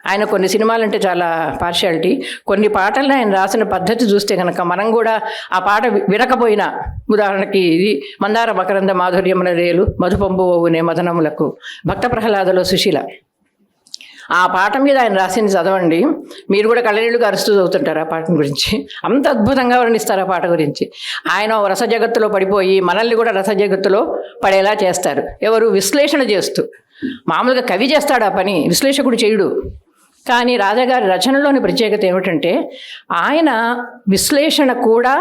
ఆయన కొన్ని సినిమాలంటే చాలా పార్షియాలిటీ. కొన్ని పాటలను ఆయన రాసిన పద్ధతి చూస్తే కనుక మనం కూడా ఆ పాట వినకపోయినా, ఉదాహరణకి ఇది మందార మకరంద మాధుర్యమున రేలు మధుపంబు ఓవునే మదనములకు, భక్త ప్రహ్లాదలో సుశీల, ఆ పాట మీద ఆయన రాసింది చదవండి, మీరు కూడా కళ్ళనీళ్ళుగా అరుస్తూ చదువుతుంటారు ఆ పాట గురించి. అంత అద్భుతంగా వర్ణిస్తారు ఆ పాట గురించి. ఆయన రస జగత్తులో పడిపోయి మనల్ని కూడా రస జగత్తులో పడేలా చేస్తారు. ఎవరు? విశ్లేషణ చేస్తూ. మామూలుగా కవి చేస్తాడు ఆ పని, విశ్లేషకుడు చేయుడు. కానీ రాజాగారి రచనలోని ప్రత్యేకత ఏమిటంటే ఆయన విశ్లేషణ కూడా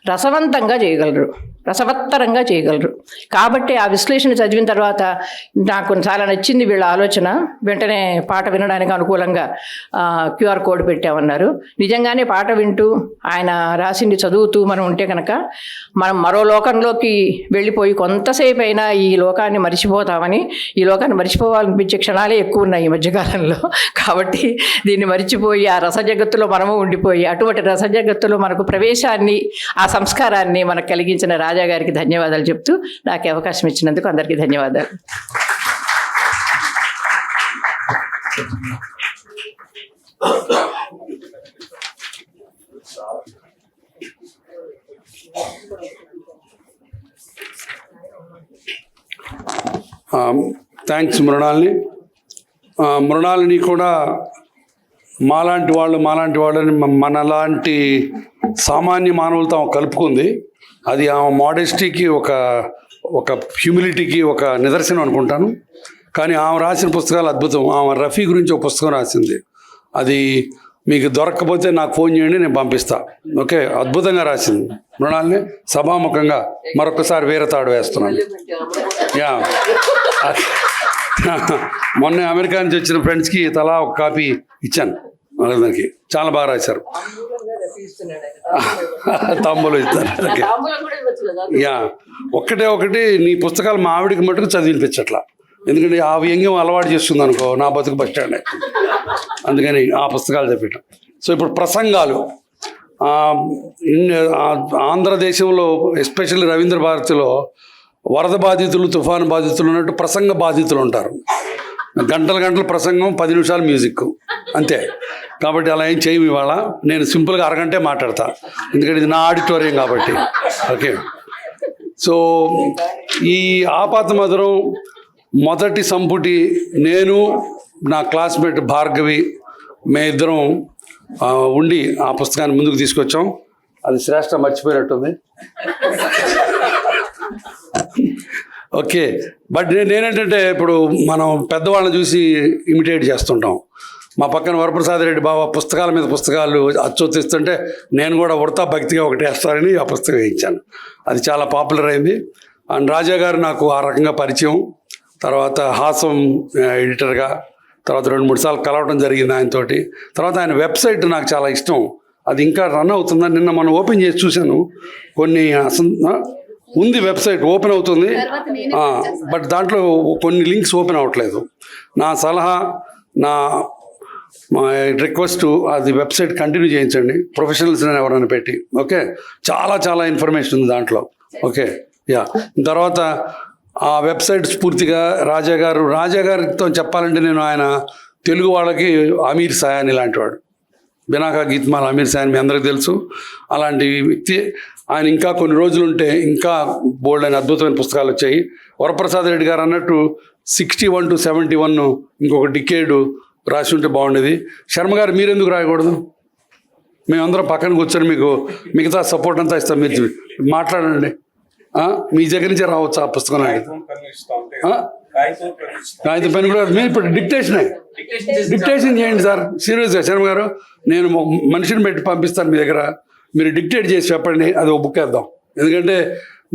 రసవంతంగా చేయగలరు, రసవత్తరంగా చేయగలరు. కాబట్టి ఆ విశ్లేషణ చదివిన తర్వాత నాకు చాలా నచ్చింది వీళ్ళ ఆలోచన. వెంటనే పాట వినడానికి అనుకూలంగా QR కోడ్ పెట్టామన్నారు. నిజంగానే పాట వింటూ ఆయన రాసింది చదువుతూ మనం ఉంటే కనుక మనం మరో లోకంలోకి వెళ్ళిపోయి కొంతసేపు అయినా ఈ లోకాన్ని మర్చిపోతామని, ఈ లోకాన్ని మర్చిపోవాలనిపించే క్షణాలే ఎక్కువ ఉన్నాయి ఈ మధ్యకాలంలో. కాబట్టి దీన్ని మర్చిపోయి ఆ రస జగత్తులో మనము ఉండిపోయి అటువంటి రస జగత్తులో మనకు ప్రవేశాన్ని, ఆ సంస్కారాన్ని మనకు కలిగించిన రాజా గారికి ధన్యవాదాలు చెప్తూ నాకు అవకాశం ఇచ్చినందుకు అందరికీ ధన్యవాదాలు. థ్యాంక్స్ మృణాలిని కూడా మాలాంటి వాళ్ళని మనలాంటి సామాన్య మానవులతో కలుపుకుంది. అది ఆమె మోడెస్టీకి, ఒక హ్యూమిలిటీకి ఒక నిదర్శనం అనుకుంటాను. కానీ ఆమె రాసిన పుస్తకాలు అద్భుతం. ఆమె రఫీ గురించి ఒక పుస్తకం రాసింది, అది మీకు దొరకకపోతే నాకు ఫోన్ చేయండి, నేను పంపిస్తా. ఓకే, అద్భుతంగా రాసింది మృణాలిని. సభాముఖంగా మరొకసారి వీరతాడు వేస్తున్నాను. యా, మొన్న అమెరికా నుంచి వచ్చిన ఫ్రెండ్స్కి తలా ఒక కాపీ ఇచ్చాను. దానికి చాలా బాగా రాశారు, తమ్ములు ఇస్తారు. యా, ఒకటి నీ పుస్తకాలు మా ఆవిడికి మటుకు చదివినిపించట్లా. ఎందుకంటే ఆ వ్యంగ్యం అలవాటు చేస్తుంది అనుకో, నా బతుకు బస్ స్టాండ్. అందుకని ఆ పుస్తకాలు చెప్పటం. సో ఇప్పుడు ప్రసంగాలు, ఆంధ్రదేశంలో ఎస్పెషల్లీ రవీంద్ర భారతిలో వరద బాధితులు, తుఫాను బాధితులు ఉన్నట్టు ప్రసంగ బాధితులు ఉంటారు. గంటల ప్రసంగం, 10 నిమిషాలు మ్యూజిక్ అంతే. కాబట్టి అలా ఏం చేయము. ఇవాళ నేను సింపుల్గా అరగంటే మాట్లాడతా, ఎందుకంటే ఇది నా ఆడిటోరియం కాబట్టి. ఓకే, సో ఈ ఆపాతమధురం మొదటి సంపుటి నేను, నా క్లాస్మేట్ భార్గవి, మేమిద్దరం ఉండి ఆ పుస్తకాన్ని ముందుకు తీసుకొచ్చాం. అది శ్రేష్ఠ మర్చిపోయినట్టుంది. ఓకే, బట్ నేనేంటంటే ఇప్పుడు మనం పెద్దవాళ్ళని చూసి ఇమిటేట్ చేస్తుంటాం. మా పక్కన వరప్రసాద్ రెడ్డి బాబా పుస్తకాల మీద పుస్తకాలు అచ్చొత్తిస్తుంటే నేను కూడా ఉడతా భక్తిగా ఒకటి వేస్తారని ఆ పుస్తకం వేయించాను. అది చాలా పాపులర్ అయింది. అండ్ రాజా గారు నాకు ఆ రకంగా పరిచయం. తర్వాత హాసం ఎడిటర్గా తర్వాత 2-3 సార్లు కలవడం జరిగింది ఆయనతోటి. తర్వాత ఆయన వెబ్సైట్ నాకు చాలా ఇష్టం. అది ఇంకా రన్ అవుతుందని నిన్న మనం ఓపెన్ చేసి చూశాను. కొన్ని ఉంది, వెబ్సైట్ ఓపెన్ అవుతుంది, బట్ దాంట్లో కొన్ని లింక్స్ ఓపెన్ అవ్వట్లేదు. నా సలహా, మా రిక్వెస్ట్, అది వెబ్సైట్ కంటిన్యూ చేయించండి, ప్రొఫెషనల్స్ ఎవరైనా పెట్టి. ఓకే, చాలా చాలా ఇన్ఫర్మేషన్ ఉంది దాంట్లో. Okay, yeah. తర్వాత ఆ వెబ్సైట్ స్ఫూర్తిగా రాజా గారితో చెప్పాలంటే నేను ఆయన తెలుగు వాళ్ళకి అమీర్ సయాని లాంటి వాడు. బినాకా గీత్మాల్ అమీర్ సయాని మీ అందరికీ తెలుసు. అలాంటి వ్యక్తి ఆయన. ఇంకా కొన్ని రోజులు ఉంటే ఇంకా బోల్డ్ అయిన అద్భుతమైన పుస్తకాలు వచ్చాయి. వరప్రసాద్ రెడ్డి గారు అన్నట్టు 61 to 71 ఇంకొక డికేడు రాసి ఉంటే బాగుండేది. శర్మ గారు మీరెందుకు రాయకూడదు? మేమందరం పక్కన కూర్చొని మీకు మిగతా సపోర్ట్ అంతా ఇస్తాం, మీరు మాట్లాడండి. మీ దగ్గర నుంచే రావచ్చు ఆ పుస్తకం. కాగితం పెన్ కూడా మీరు ఇప్పుడు డిక్టేషన్ చేయండి సార్. సీరియస్గా శర్మ గారు, నేను మనిషిని పెట్టి పంపిస్తాను మీ దగ్గర, మీరు డిక్టేట్ చేసి చెప్పండి, అది ఒక బుక్ వేద్దాం. ఎందుకంటే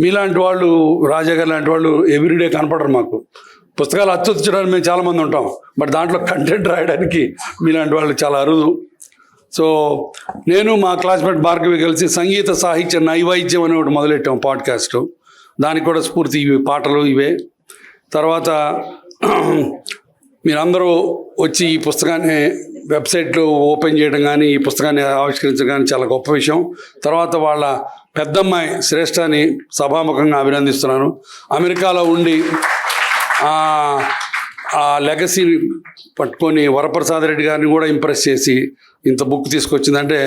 మీలాంటి వాళ్ళు, రాజా గారు లాంటి వాళ్ళు ఎవ్రీడే కనపడరు మాకు. పుస్తకాలు అచ్చొచ్చడానికి మేము చాలామంది ఉంటాం, బట్ దాంట్లో కంటెంట్ రాయడానికి మీలాంటి వాళ్ళు చాలా అరుదు. సో నేను మా క్లాస్మేట్ భార్గవి కలిసి సంగీత సాహిత్య నైవేద్యం అనే ఒకటి మొదలెట్టాం పాడ్కాస్ట్. దానికి కూడా స్ఫూర్తి ఇవి పాటలు ఇవే. తర్వాత మీరందరూ వచ్చి ఈ పుస్తకాన్ని వెబ్సైట్లో ఓపెన్ చేయడం కానీ, ఈ పుస్తకాన్ని ఆవిష్కరించడం కానీ చాలా గొప్ప విషయం. తర్వాత వాళ్ళ పెద్దమ్మాయి శ్రేష్ఠని సభాముఖంగా అభినందిస్తున్నాను. అమెరికాలో ఉండి ఆ లెగసీని పట్టుకొని వరప్రసాద్ రెడ్డి గారిని కూడా ఇంప్రెస్ చేసి ఇంత బుక్ తీసుకొచ్చిందంటే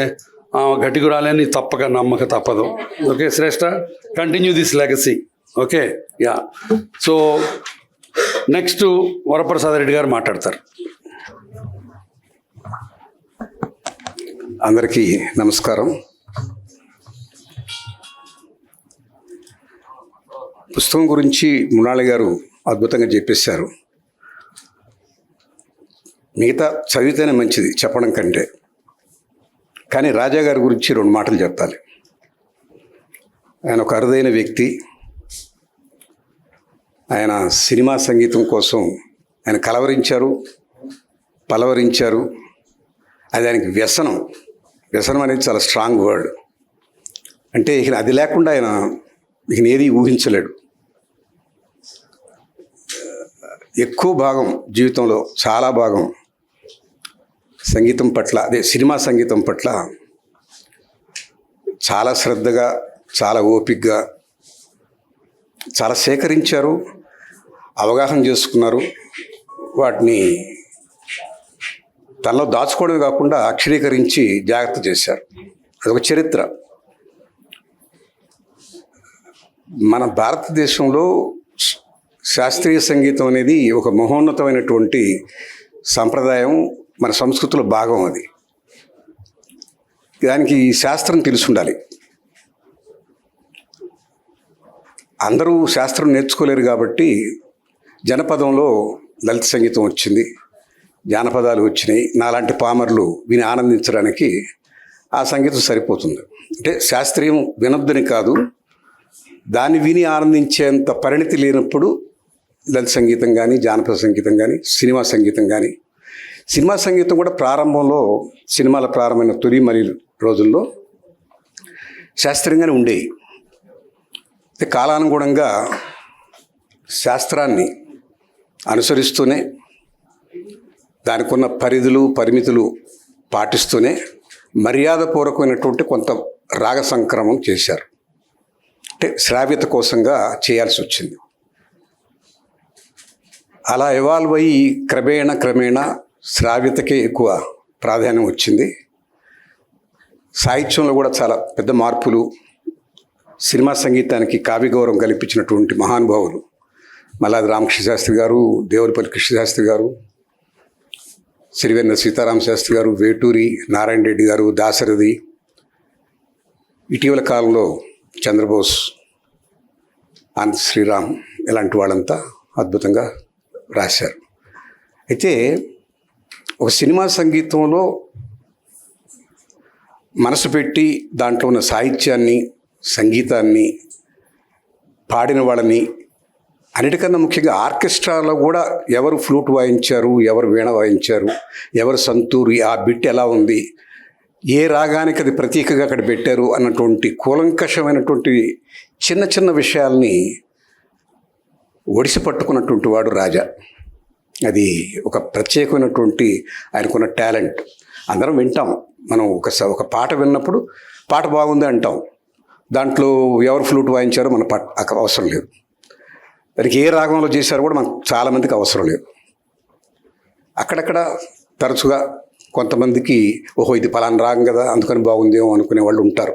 గట్టిగురాలని తప్పక నమ్మక తప్పదు. Okay Shreshtha, continue this legacy. Okay, ya. So next Varaprasad Reddy గారు మాట్లాడతారు. అందరికీ నమస్కారం. పుస్తకం గురించి మృణాళి గారు అద్భుతంగా చెప్పేశారు. మిగతా చదివితేనే మంచిది చెప్పడం కంటే. కానీ రాజా గారి గురించి 2 మాటలు చెప్పాలి. ఆయన ఒక అరుదైన వ్యక్తి. ఆయన సినిమా సంగీతం కోసం ఆయన కలవరించారు, పలవరించారు. అది ఆయనకి వ్యసనం. వ్యసనం అనేది చాలా స్ట్రాంగ్ వర్డ్. అంటే ఇక అది లేకుండా ఆయన ఇక ఏది ఊహించలేడు. ఎక్కువ భాగం జీవితంలో చాలా భాగం సంగీతం పట్ల, అదే సినిమా సంగీతం పట్ల చాలా శ్రద్ధగా, చాలా ఓపికగా, చాలా సేకరించారు, అవగాహన చేసుకున్నారు. వాటిని తనలో దాచుకోవడమే కాకుండా అక్షరీకరించి జాగ్రత్త చేశారు. అదొక చరిత్ర. మన భారతదేశంలో శాస్త్రీయ సంగీతం అనేది ఒక మహోన్నతమైనటువంటి సంప్రదాయం, మన సంస్కృతిలో భాగం. అది దానికి శాస్త్రం తెలిసి ఉండాలి. అందరూ శాస్త్రం నేర్చుకోలేరు కాబట్టి జనపదంలో లలిత సంగీతం వచ్చింది, జానపదాలు వచ్చినాయి. నాలాంటి పామర్లు విని ఆనందించడానికి ఆ సంగీతం సరిపోతుంది. అంటే శాస్త్రీయం వినొద్దని కాదు, దాన్ని విని ఆనందించేంత పరిణితి లేనప్పుడు లలిత సంగీతం కానీ, జానపద సంగీతం కానీ, సినిమా సంగీతం కానీ. సినిమా సంగీతం కూడా ప్రారంభంలో, సినిమాల ప్రారంభమైన తొలి మరి రోజుల్లో శాస్త్రీయంగానే ఉండేవి. కాలానుగుణంగా శాస్త్రాన్ని అనుసరిస్తూనే, దానికి ఉన్న పరిధులు పరిమితులు పాటిస్తూనే మర్యాదపూర్వకమైనటువంటి కొంత రాగ సంక్రమం చేశారు. అంటే శ్రావ్యత కోసంగా చేయాల్సి వచ్చింది. అలా ఎవాల్వ్ అయ్యి క్రమేణా శ్రావ్యతకే ఎక్కువ ప్రాధాన్యం వచ్చింది. సాహిత్యంలో కూడా చాలా పెద్ద మార్పులు, సినిమా సంగీతానికి కావ్య గౌరవం కల్పించినటువంటి మహానుభావులు మల్లాది రామకృష్ణ శాస్త్రి గారు, దేవులపల్లి కృష్ణశాస్త్రి గారు, సిరివెన్నెల సీతారామ శాస్త్రి గారు, వేటూరి నారాయణ రెడ్డి గారు, దాశరథి, ఇటీవల కాలంలో చంద్రబోస్, అనంత శ్రీరామ్ ఇలాంటి వాళ్ళంతా అద్భుతంగా రాశారు. అయితే ఒక సినిమా సంగీతంలో మనసు పెట్టి దాంట్లో ఉన్న సాహిత్యాన్ని, సంగీతాన్ని, పాడిన వాళ్ళని, అన్నిటికన్నా ముఖ్యంగా ఆర్కెస్ట్రాలో కూడా ఎవరు ఫ్లూట్ వాయించారు, ఎవరు వీణ వాయించారు, ఎవరు సంతూరి, ఆ బిట్ ఎలా ఉంది, ఏ రాగానికి అది ప్రతీకగా అక్కడ పెట్టారు అన్నటువంటి కూలంకషమైనటువంటి చిన్న చిన్న విషయాల్ని ఒడిసి పట్టుకున్నటువంటి వాడు రాజా. అది ఒక ప్రత్యేకమైనటువంటి ఆయనకున్న టాలెంట్. అందరం వింటాం, మనం ఒక పాట విన్నప్పుడు పాట బాగుంది అంటాం, దాంట్లో ఎవరు ఫ్లూట్ వాయించారో మన అవసరం లేదు, దానికి ఏ రాగంలో చేశారో కూడా మనకు చాలామందికి అవసరం లేదు. అక్కడక్కడ తరచుగా కొంతమందికి ఓహో ఇది పలానా రాగం కదా అందుకని బాగుందేమో అనుకునే వాళ్ళు ఉంటారు.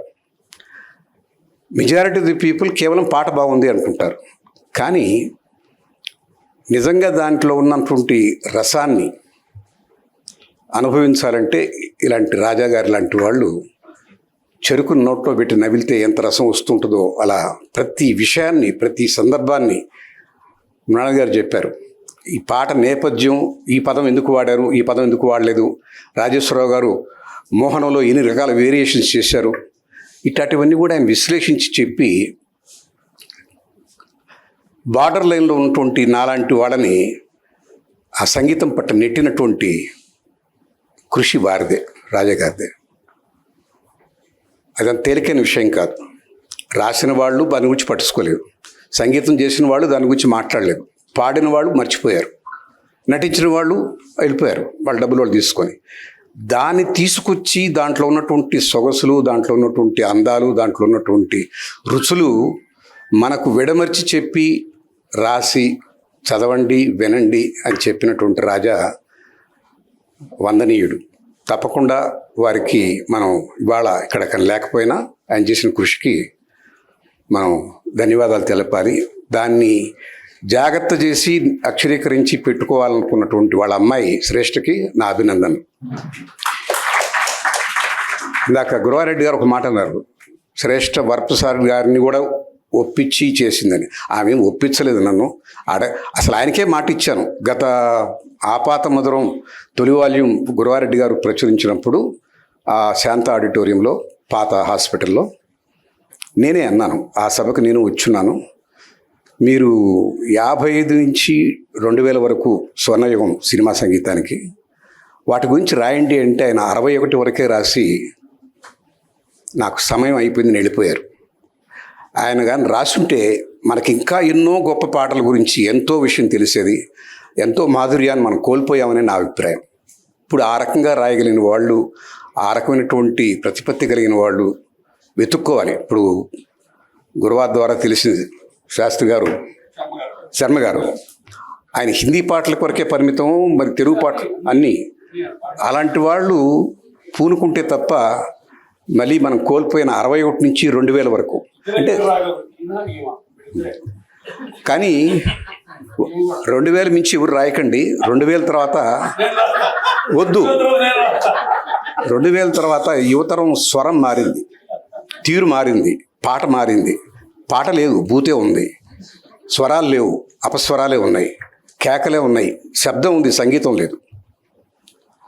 మెజారిటీ ఆఫ్ ది పీపుల్ కేవలం పాట బాగుంది అనుకుంటారు. కానీ నిజంగా దాంట్లో ఉన్నటువంటి రసాన్ని అనుభవించాలంటే ఇలాంటి రాజాగారి లాంటి వాళ్ళు చెరుకుని నోట్లో పెట్టి నవిలితే ఎంత రసం వస్తుంటుందో అలా ప్రతి విషయాన్ని, ప్రతి సందర్భాన్ని మృణాల్ గారు చెప్పారు. ఈ పాట నేపథ్యం, ఈ పదం ఎందుకు వాడారు, ఈ పదం ఎందుకు వాడలేదు, రాజేశ్వరరావు గారు మోహనంలో ఎన్ని రకాల వేరియేషన్స్ చేశారు, ఇట్లాంటివన్నీ కూడా ఆయన విశ్లేషించి చెప్పి బార్డర్ లైన్లో ఉన్నటువంటి నాలాంటి వాళ్ళని ఆ సంగీతం పట్ల నెట్టినటువంటి కృషి వారిదే, రాజాగారిదే. అదంత తేలికైన విషయం కాదు. రాసిన వాళ్ళు దాని గురించి పట్టించుకోలేదు, సంగీతం చేసిన వాళ్ళు దాని గురించి మాట్లాడలేదు, పాడిన వాళ్ళు మర్చిపోయారు, నటించిన వాళ్ళు వెళ్ళిపోయారు వాళ్ళ డబ్బులు వాళ్ళు తీసుకొని. దాన్ని తీసుకొచ్చి దాంట్లో ఉన్నటువంటి సొగసులు, దాంట్లో ఉన్నటువంటి అందాలు, దాంట్లో ఉన్నటువంటి రుచులు మనకు విడమర్చి చెప్పి రాసి చదవండి, వినండి అని చెప్పినటువంటి రాజా వందనీయుడు. తప్పకుండా వారికి మనం ఇవాళ ఇక్కడ లేకపోయినా ఆయన చేసిన కృషికి మనం ధన్యవాదాలు తెలపాలి. దాన్ని జాగ్రత్త చేసి అక్షరీకరించి పెట్టుకోవాలనుకున్నటువంటి వాళ్ళ అమ్మాయి శ్రేష్ఠకి నా అభినందన. ఇందాక గురవారెడ్డి గారు ఒక మాట అన్నారు, శ్రేష్ఠ వరప్రసాద్ గారిని కూడా ఒప్పించి చేసిందని. ఆమె ఒప్పించలేదు నన్ను, అసలు ఆయనకే మాట ఇచ్చాను. గత ఆపాత మధురం తొలి వాల్యూమ్ గురవారెడ్డి గారు ప్రచురించినప్పుడు ఆ శాంత ఆడిటోరియంలో, పాత హాస్పిటల్లో నేనే అన్నాను, ఆ సభకు నేను వచ్చున్నాను, మీరు 55 నుంచి 2000 వరకు స్వర్ణయుగం సినిమా సంగీతానికి, వాటి గురించి రాయండి అంటే ఆయన 61 వరకే రాసి నాకు సమయం అయిపోయిందని వెళ్ళిపోయారు. ఆయన కానీ రాసుంటే మనకి ఇంకా ఎన్నో గొప్ప పాటల గురించి ఎంతో విషయం తెలిసేది, ఎంతో మాధుర్యాన్ని మనం కోల్పోయామని నా అభిప్రాయం. ఇప్పుడు ఆ రకంగా రాయగలిగిన వాళ్ళు, ఆ రకమైనటువంటి ప్రతిపత్తి కలిగిన వాళ్ళు వెతుక్కోవాలి. ఇప్పుడు గురువార్ ద్వారా తెలిసింది, శాస్త్రి గారు, శర్మ గారు ఆయన హిందీ పాటల కొరకే పరిమితం, మరి తెలుగు పాటలు అన్నీ. అలాంటి వాళ్ళు పూనుకుంటే తప్ప మళ్ళీ మనం కోల్పోయిన 61 నుంచి 2000 వరకు అంటే, కానీ 2000 మించి ఎవరు రాయకండి. 2000 తర్వాత వద్దు. 2000 తర్వాత యువతరం స్వరం మారింది, తీరు మారింది, పాట మారింది. పాట లేదు, భూతే ఉంది, స్వరాలు లేవు, అపస్వరాలే ఉన్నాయి, కేకలే ఉన్నాయి, శబ్దం ఉంది, సంగీతం లేదు.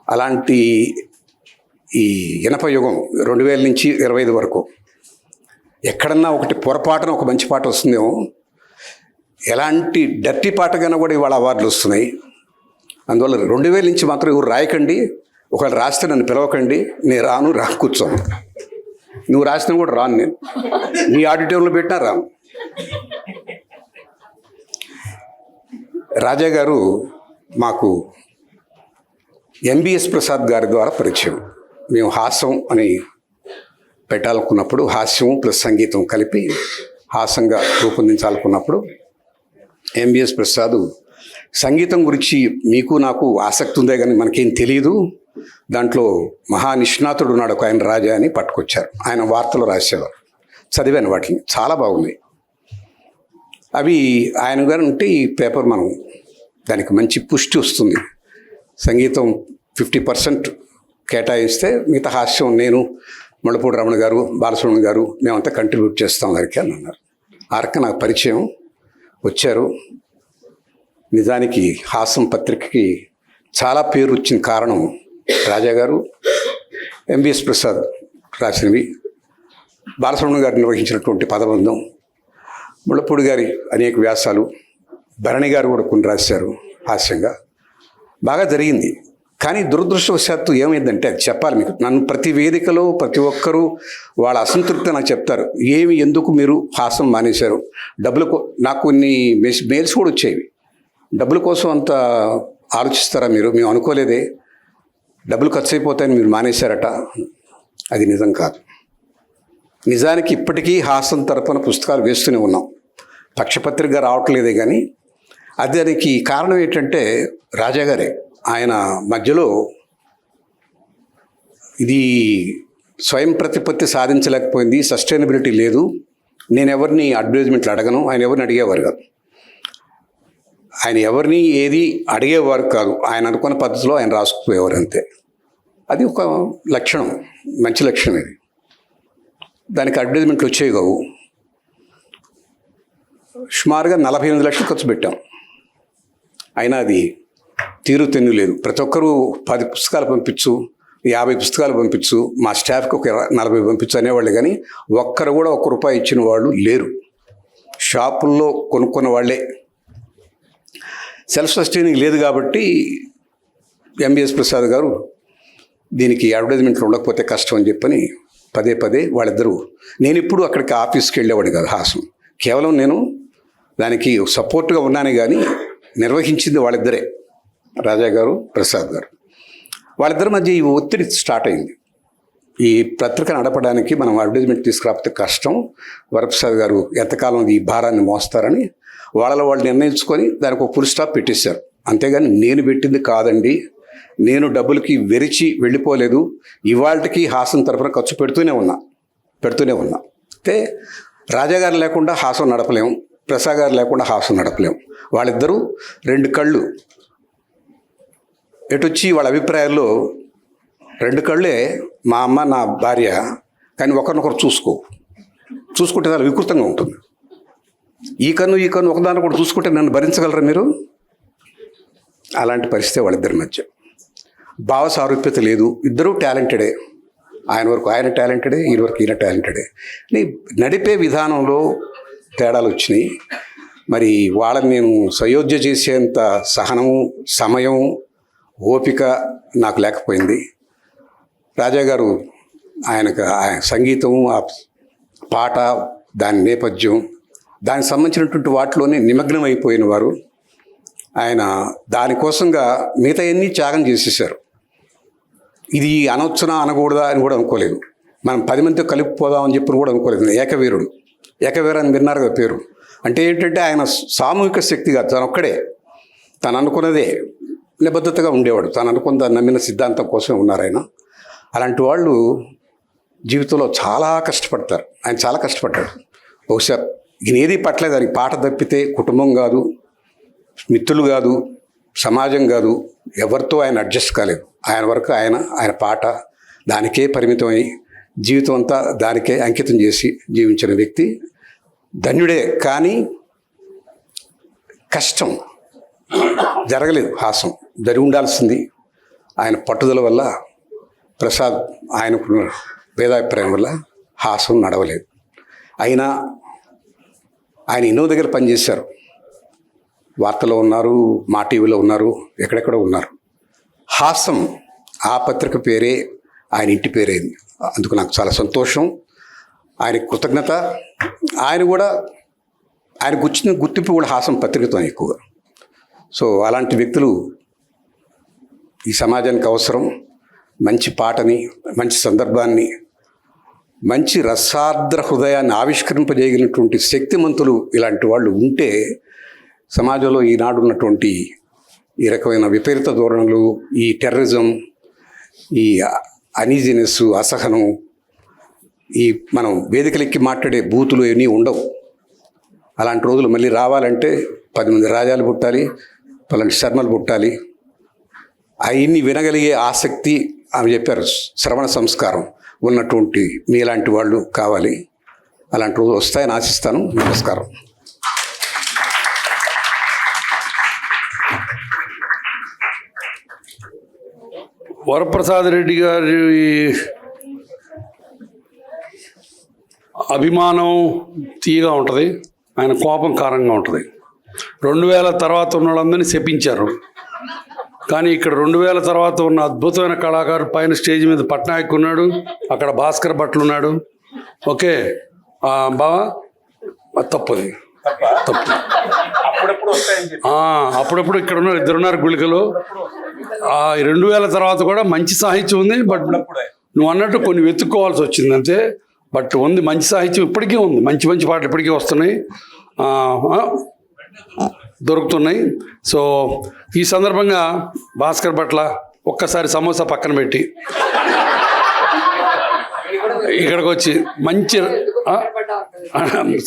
అలాంటి ఈ ఇనప యుగం 2000 నుంచి 25 వరకు ఎక్కడన్నా ఒకటి పొరపాటున ఒక మంచి పాట వస్తుందేమో, ఎలాంటి డర్టీ పాటగానే కూడా ఇవాళ అవార్డులు వస్తున్నాయి. అందువల్ల 2000 నుంచి మాత్రం ఎవరు రాయకండి. ఒకవేళ రాస్తే నన్ను పిలవకండి, నేను రాను, కూర్చోను. నువ్వు రాసినా కూడా రాను, నేను నీ ఆడిటోరియంలో పెట్టినా రాను. రాజా గారు మాకు ఎంబీఎస్ ప్రసాద్ గారి ద్వారా పరిచయం. మేము హాస్యం అని పెట్టాలనుకున్నప్పుడు, హాస్యం ప్లస్ సంగీతం కలిపి హాస్యంగా రూపొందించాలనుకున్నప్పుడు ఎంబీఎస్ ప్రసాద్ సంగీతం గురించి మీకు నాకు ఆసక్తి ఉందే కానీ మనకేం తెలియదు, దాంట్లో మహా నిష్ణాతుడు ఉన్నాడు ఒక ఆయన రాజా అని పట్టుకొచ్చారు. ఆయన వార్తలు రాసేవారు, చదివాను వాటిని, చాలా బాగున్నాయి అవి. ఆయన గారు ఉంటే ఈ పేపర్ మనం దానికి మంచి పుష్టి వస్తుంది. సంగీతం 50% కేటాయిస్తే మిగతా హాస్యం నేను, ముళ్ళపూడి రమణ గారు, బాలసుబ్రహ్మణ్యం గారు మేమంతా కంట్రిబ్యూట్ చేస్తాం దానికి అని అన్నారు. ఆ రకంగా నాకు పరిచయం వచ్చారు. నిజానికి హాసం పత్రికకి చాలా పేరు వచ్చిన కారణం రాజా గారు, ఎంవిఎస్ ప్రసాద్ రాసినవి, బాలసుబ్రహ్మణ్యం గారు నిర్వహించినటువంటి పదబంధం, ముళ్ళపూడి గారి అనేక వ్యాసాలు, భరణి గారు కూడా కొన్ని రాశారు హాస్యంగా. బాగా జరిగింది. కానీ దురదృష్టవశాత్తు ఏమైందంటే, అది చెప్పాలి మీకు, నన్ను ప్రతి వేదికలో ప్రతి ఒక్కరూ వాళ్ళ అసంతృప్తి నాకు చెప్తారు. ఎందుకు మీరు హాసం మానేశారు, నాకు కొన్ని మెయిల్స్ కూడా వచ్చేవి. డబ్బుల కోసం అంత ఆలోచిస్తారా మీరు, మేము అనుకోలేదే, డబ్బులు ఖర్చు అయిపోతాయని మీరు మానేశారట. అది నిజం కాదు. నిజానికి ఇప్పటికీ హాసం తరపున పుస్తకాలు వేస్తూనే ఉన్నాం. పక్షపత్రికగా రావట్లేదే కానీ దానికి కారణం ఏంటంటే రాజాగారే. ఆయన మధ్యలో ఇది స్వయం ప్రతిపత్తి సాధించలేకపోయింది, సస్టైనబిలిటీ లేదు, నేను ఎవరిని అడ్వర్టైజ్మెంట్లు అడగను, ఆయన ఎవరిని అడిగేవారు కాదు, ఆయన ఎవరిని ఏది అడిగేవారు కాదు, ఆయన అనుకున్న పద్ధతిలో ఆయన రాసుకుపోయేవారు అంతే. అది ఒక లక్షణం, మంచి లక్షణం ఇది. దానికి అడ్వర్టైజ్మెంట్లు వచ్చేవి కావు. సుమారుగా 48 లక్షలు ఖర్చు పెట్టాం, అయినా అది తీరుతెన్ను లేదు. ప్రతి ఒక్కరూ 10 పుస్తకాలు పంపించు, 50 పుస్తకాలు పంపించు, మా స్టాఫ్కి ఒక 40 పంపించు అనేవాళ్ళు, కానీ ఒక్కరు కూడా ₹1 ఇచ్చిన వాళ్ళు లేరు. షాపుల్లో కొనుక్కున్న వాళ్ళే. సెల్ఫ్ సస్టైనింగ్ లేదు కాబట్టి ఎంవిఎస్ ప్రసాద్ గారు దీనికి అడ్వర్టైజ్మెంట్లు ఉండకపోతే కష్టం అని చెప్పని పదే వాళ్ళిద్దరూ, నేను ఇప్పుడు అక్కడికి ఆఫీస్కి వెళ్ళేవాడు కాదు హాసం, కేవలం నేను దానికి సపోర్ట్గా ఉన్నాను, కానీ నిర్వహించింది వాళ్ళిద్దరే, రాజా గారు, ప్రసాద్ గారు. వాళ్ళిద్దరి మధ్య ఈ ఒత్తిడి స్టార్ట్ అయింది. ఈ పత్రిక నడపడానికి మనం అడ్వర్టైజ్మెంట్ తీసుకురాకపోతే కష్టం, వరప్రసాద్ గారు ఎంతకాలం ఈ భారాన్ని మోస్తారని వాళ్ళలో వాళ్ళు నిర్ణయించుకొని దానికి ఒక ఫుల్ స్టాప్ పెట్టేశారు. అంతేగాని నేను పెట్టింది కాదండి, నేను డబ్బులకి వెరిచి వెళ్ళిపోలేదు, ఇవాళకి హాసం తరఫున ఖర్చు పెడుతూనే ఉన్నా. అయితే రాజాగారు లేకుండా హాసం నడపలేము, ప్రసాద్ గారు లేకుండా హాసం నడపలేము. వాళ్ళిద్దరూ 2 కళ్ళు ఎటొచ్చి వాళ్ళ అభిప్రాయాల్లో 2 కళ్ళే మా అమ్మ నా భార్య, కానీ ఒకరినొకరు చూసుకుంటే చాలా వికృతంగా ఉంటుంది. ఈ కన్ను ఒకదాన్ని కూడా చూసుకుంటే నన్ను భరించగలరా మీరు? అలాంటి పరిస్థితి వాళ్ళిద్దరి మధ్య. భావ సారూప్యత లేదు, ఇద్దరూ టాలెంటెడే. ఆయన వరకు ఆయన టాలెంటెడే, ఈయన వరకు ఈయన టాలెంటెడే. నడిపే విధానంలో తేడాలు వచ్చినాయి. మరి వాళ్ళని నేను సయోధ్య చేసేంత సహనము, సమయం, ఓపిక నాకు లేకపోయింది. రాజాగారు ఆయన సంగీతం, ఆ పాట, దాని నేపథ్యం, దానికి సంబంధించినటువంటి వాటిలోనే నిమగ్నం అయిపోయిన వారు. ఆయన దానికోసంగా మిగతా అన్నీ త్యాగం చేసేసారు. ఇది అనవచ్చునా అనకూడదా అని కూడా అనుకోలేదు. మనం 10 మందితో కలిపిపోదామని చెప్పి కూడా అనుకోలేదు. ఏకవీరాన్ని విన్నారు కదా పేరు. అంటే ఏంటంటే ఆయన సామూహిక శక్తిగా తనొక్కడే, తను అనుకున్నదే నిబద్ధతగా ఉండేవాడు. తను అనుకున్న నమ్మిన సిద్ధాంతం కోసమే ఉన్నారు ఆయన. అలాంటి వాళ్ళు జీవితంలో చాలా కష్టపడతారు. ఆయన చాలా కష్టపడ్డాడు. బహుశా ఈయన ఏది పట్టలేదు. దానికి పాట తప్పితే కుటుంబం కాదు, మిత్రులు కాదు, సమాజం కాదు, ఎవరితో ఆయన అడ్జస్ట్ కాలేదు. ఆయన వరకు ఆయన పాట దానికే పరిమితమై జీవితం అంతా దానికే అంకితం చేసి జీవించిన వ్యక్తి ధన్యుడే. కానీ కష్టం జరగలేదు. హాసం జరిగి ఉండాల్సింది. ఆయన పట్టుదల వల్ల, ప్రసాద్ ఆయనకున్న భేదాభిప్రాయం వల్ల హాసం నడవలేదు. అయినా ఆయన ఎన్నో దగ్గర పనిచేశారు. వార్తలో ఉన్నారు, మా టీవీలో ఉన్నారు, ఎక్కడెక్కడో ఉన్నారు. హాసం ఆ పత్రిక పేరే ఆయన ఇంటి పేరైంది. అందుకు నాకు చాలా సంతోషం, ఆయన కృతజ్ఞత. ఆయన కూడా ఆయనకు వచ్చిన గుర్తింపు కూడా హాసం పత్రికతో ఎక్కువగా. సో అలాంటి వ్యక్తులు ఈ సమాజానికి అవసరం. మంచి పాటని, మంచి సందర్భాన్ని, మంచి రసార్ద్ర హృదయాన్ని ఆవిష్కరింపజేయగలిగినటువంటి శక్తిమంతులు ఇలాంటి వాళ్ళు ఉంటే సమాజంలో ఈనాడు ఉన్నటువంటి ఈ రకమైన విపరీత ధోరణులు, ఈ టెర్రరిజం, ఈ అనీజినెస్, అసహనం, ఈ మనం వేదికలెక్కి మాట్లాడే బూతులు ఇవన్నీ ఉండవు. అలాంటి రోజులు మళ్ళీ రావాలంటే 10 మంది రాజాలు పుట్టాలి, పలాంటి శర్మలు పుట్టాలి. అవన్నీ వినగలిగే ఆసక్తి ఆమె చెప్పారు, శ్రవణ సంస్కారం ఉన్నటువంటి మీలాంటి వాళ్ళు కావాలి. అలాంటి రోజులు వస్తాయని ఆశిస్తాను. నమస్కారం. వరప్రసాద్ రెడ్డి గారి అభిమానం తీయగా ఉంటుంది, ఆయన కోపం కారంగా ఉంటుంది. 2000 తర్వాత ఉన్న వాళ్ళందరినీ శపించారు, కానీ ఇక్కడ 2000 తర్వాత ఉన్న అద్భుతమైన కళాకారు పైన స్టేజ్ మీద పట్నాయక్ ఉన్నాడు, అక్కడ భాస్కర్ భట్లు ఉన్నాడు. ఓకే బావా, తప్పది తప్పు. అప్పుడప్పుడు ఇక్కడ ఉన్నారు, 2 ఉన్నారు గుళికలు. 2000 తర్వాత కూడా మంచి సాహిత్యం ఉంది. బట్ నువ్వు అన్నట్టు కొన్ని వెతుక్కోవాల్సి వచ్చింది అంతే. బట్ ఉంది, మంచి సాహిత్యం ఇప్పటికీ ఉంది, మంచి మంచి పాటలు ఇప్పటికీ వస్తున్నాయి, దొరుకుతున్నాయి. సో ఈ సందర్భంగా భాస్కర్ భట్ల ఒక్కసారి సమోసా పక్కన పెట్టి ఇక్కడికి వచ్చి మంచి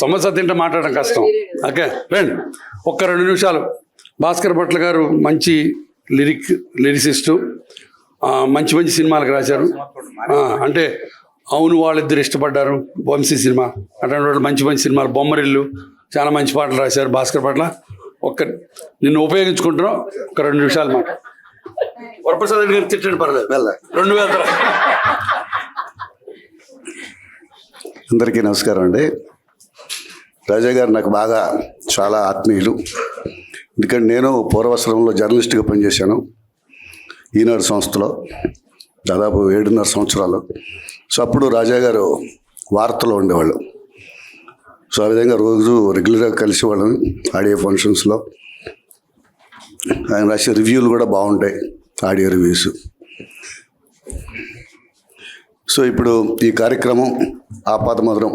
సమోసా తింటే మాట్లాడడం కష్టం. ఓకే రండి, ఒక్క 2 నిమిషాలు. భాస్కర్ భట్ల గారు మంచి లిరిసిస్టు, మంచి మంచి సినిమాలకు రాశారు. అంటే అవును వాళ్ళిద్దరు ఇష్టపడ్డారు, వంశీ సినిమా, అటువంటి వాళ్ళు మంచి మంచి సినిమాలు, బొమ్మరిల్లు, చాలా మంచి పాటలు రాశారు భాస్కర్ భట్ల. నిన్ను ఉపయోగించుకుంటున్నాం, ఒక 2 నిమిషాలు మాట. వరప్రసాద్ రెడ్డి గారు తిట్టండి, పర్లేదు. 2000 తర్వాత. అందరికీ నమస్కారం అండి. రాజా గారు నాకు బాగా చాలా ఆత్మీయులు. ఎందుకంటే నేను పూర్వాశ్రమంలో జర్నలిస్ట్గా పనిచేశాను ఈనాడు సంస్థలో దాదాపు 7.5 సంవత్సరాలు. సో అప్పుడు రాజా గారు వార్తలో ఉండేవాళ్ళు. సో ఆ విధంగా రోజు రెగ్యులర్గా కలిసేవాళ్ళం ఆడియో ఫంక్షన్స్లో. ఆయన రాసే రివ్యూలు కూడా బాగుంటాయి, ఆడియో రివ్యూస్. సో ఇప్పుడు ఈ కార్యక్రమం ఆపాదమధురం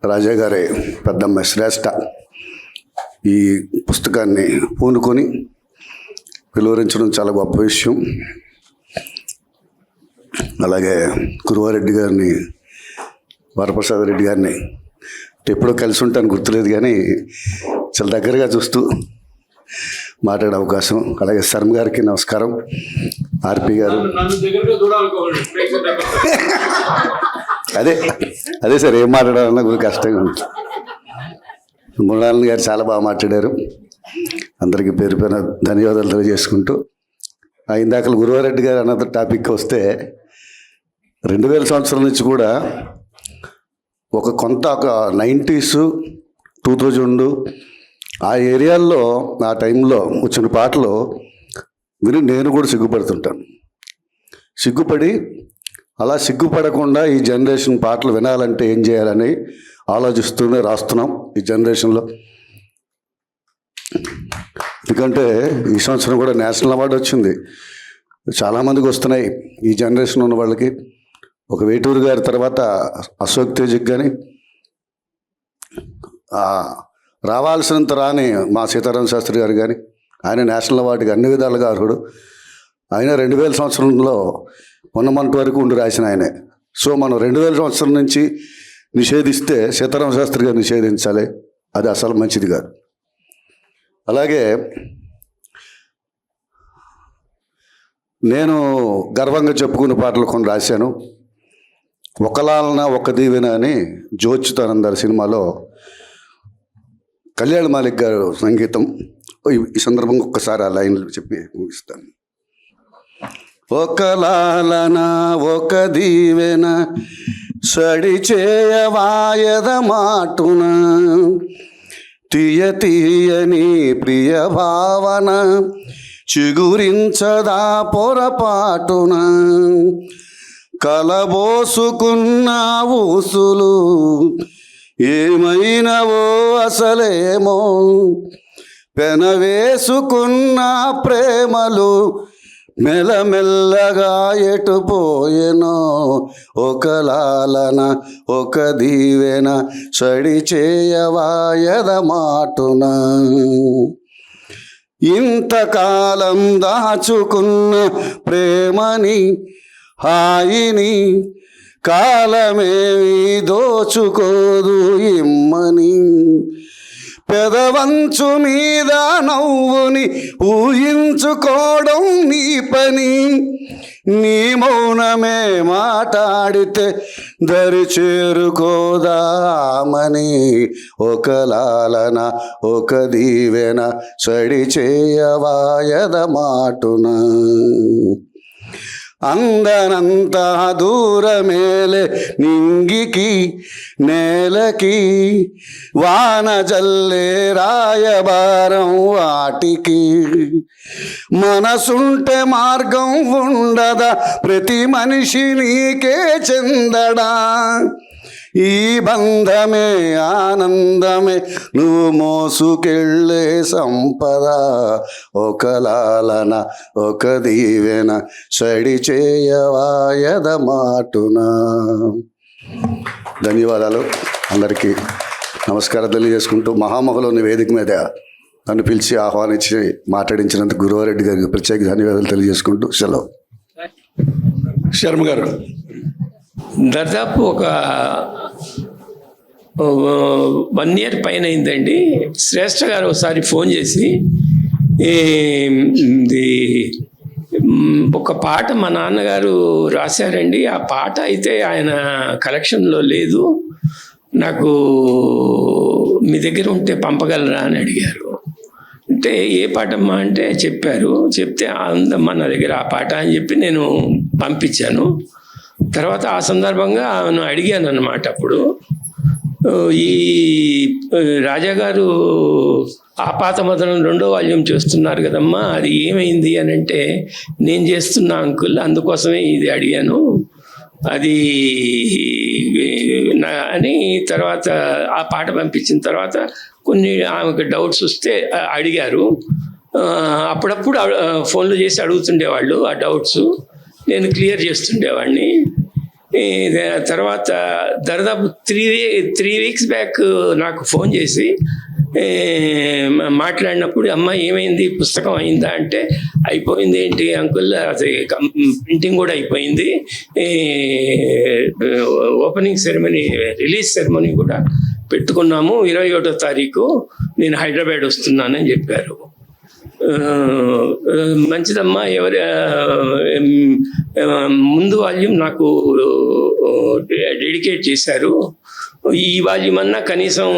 రాజా గారి పెద్దమ్మాయి శ్రేష్ఠ ఈ పుస్తకాన్ని పూనుకొని వెలువరించడం చాలా గొప్ప విషయం. అలాగే గురువారెడ్డి గారిని, వరప్రసాద్ రెడ్డి గారిని ఎప్పుడో కలిసి ఉంటాను గుర్తులేదు, కానీ చాలా దగ్గరగా చూస్తూ మాట్లాడే అవకాశం. అలాగే శర్మ గారికి నమస్కారం. ఆర్పి గారు, అదే సార్, ఏం మాట్లాడాలన్నా కొంచెం కష్టంగా ఉంటుంది. మురళీధరన్ గారు చాలా బాగా మాట్లాడారు. అందరికీ పేరు పైన ధన్యవాదాలు తెలియజేసుకుంటూ, ఇందాక గురువారెడ్డి గారు అన్న టాపిక్ వస్తే 2000 సంవత్సరం నుంచి కూడా ఒక 90s 2000 ఆ ఏరియాల్లో ఆ టైంలో వచ్చిన పాటలు విని నేను కూడా సిగ్గుపడుతుంటాను. సిగ్గుపడి అలా సిగ్గుపడకుండా ఈ జనరేషన్ పాటలు వినాలంటే ఏం చేయాలని ఆలోచిస్తూనే రాస్తున్నాం ఈ జనరేషన్లో. ఎందుకంటే ఈ సంవత్సరం కూడా నేషనల్ అవార్డు వచ్చింది, చాలామందికి వస్తున్నాయి ఈ జనరేషన్ ఉన్న వాళ్ళకి. ఒక వేటూరు గారి తర్వాత అశోక్ తేజ్కి కానీ, రావాల్సినంత రాని మా సీతారామ శాస్త్రి గారు కానీ, ఆయన నేషనల్ అవార్డుకి అన్ని విధాలుగా అర్హుడు. ఆయన 2000 సంవత్సరంలో మొన్నటి వరకు ఉండి రాసిన ఆయనే. సో మనం 2000 సంవత్సరం నుంచి నిషేధిస్తే సీతారామ శాస్త్రి గారు నిషేధించాలి, అది అసలు మంచిది కాదు. అలాగే నేను గర్వంగా చెప్పుకునే పాటలు కొన్ని రాశాను. ఒకలాలన ఒక దీవెన అని జోచ్యుతానందర్ సినిమాలో కళ్యాణ్ మాలిక్ గారు సంగీతం. ఈ సందర్భంగా ఒక్కసారి ఆ లైన్లు చెప్పి ముగిస్తాను. ఒకలాలన ఒక దీవెన సడి చేయవాయద మాటున, తీయ తీయని ప్రియ భావన చిగురించదా పొరపాటున, కలబోసుకున్న ఊసులు ఏమైనవో అసలేమో, పెనవేసుకున్న ప్రేమలు మెల్లమెల్లగా ఎటుపోయెనో, ఒకలాలన ఒక దీవెన సడి చేయవాయద మాటున, ఇంతకాలం దాచుకున్న ప్రేమని హాయిని కాలమేమి దోచుకోదు ఇమ్మని, పెదవంచు మీద నవ్వుని ఊహించుకోవడం నీ పని. నీ మౌనమే మాట్లాడితే దరి చేరుకోదామని. ఒక లాలన ఒక దీవెన సడి చేయవాయద మాటున. అందనంత దూరమేలే నింగికి నేలకి, వాన జల్లే రాయబారం వాటికి. మనసుంటే మార్గం ఉండదా, ప్రతి మనిషి నీకే చెందడా. ఈ బంధమే ఆనందమే నువ్వు మోసుకెళ్ళే సంపద. ఒక లాలన ఒక దీవెన సడి చేయవాయద మాటున. ధన్యవాదాలు. అందరికీ నమస్కారం తెలియజేసుకుంటూ మహామహులోని వేదిక మీద నన్ను పిలిచి ఆహ్వానించి మాట్లాడించినందుకు గురువారెడ్డి గారికి ప్రత్యేక ధన్యవాదాలు తెలియజేసుకుంటూ సెలవు. శర్మ గారు, దాదాపు ఒక 1 year పైన అయిందండి. శ్రేష్ఠ గారు ఒకసారి ఫోన్ చేసి ఒక పాట మా నాన్నగారు రాశారండి, ఆ పాట అయితే ఆయన కలెక్షన్లో లేదు, నాకు మీ దగ్గర ఉంటే పంపగలరా అని అడిగారు. అంటే ఏ పాటమ్మా అంటే చెప్పారు. చెప్తే అందమ్మా నా దగ్గర ఆ పాట అని చెప్పి నేను పంపించాను. తర్వాత ఆ సందర్భంగా నేను అడిగాను అన్నమాట. అప్పుడు ఈ రాజాగారు ఆపాతమతనం 2వ వాల్యూమ్ చేస్తున్నారు కదమ్మా, అది ఏమైంది అని అంటే, నేను చేస్తున్నా అంకుల్, అందుకోసమే ఇది అడిగాను అది అని. తర్వాత ఆ పాట పంపించిన తర్వాత కొన్ని ఆమెకు డౌట్స్ వస్తే అడిగారు. అప్పుడప్పుడు ఫోన్లు చేసి అడుగుతుండేవాళ్ళు ఆ డౌట్స్, నేను క్లియర్ చేస్తుండేవాడిని. తర్వాత దాదాపు 3 weeks బ్యాక్ నాకు ఫోన్ చేసి మాట్లాడినప్పుడు, అమ్మ ఏమైంది, పుస్తకం అయిందా అంటే, అయిపోయింది ఏంటి అంకుల్, అది ప్రింటింగ్ కూడా అయిపోయింది, ఓపెనింగ్ సెరమనీ రిలీజ్ సెరమనీ కూడా పెట్టుకున్నాము, 21వ తారీఖు నేను హైదరాబాద్ వస్తున్నానని చెప్పారు. మంచిదమ్మా, ముందు వాల్యూమ్ నాకు డెడికేట్ చేశారు, ఈ వాల్యూమ్ అన్నా కనీసం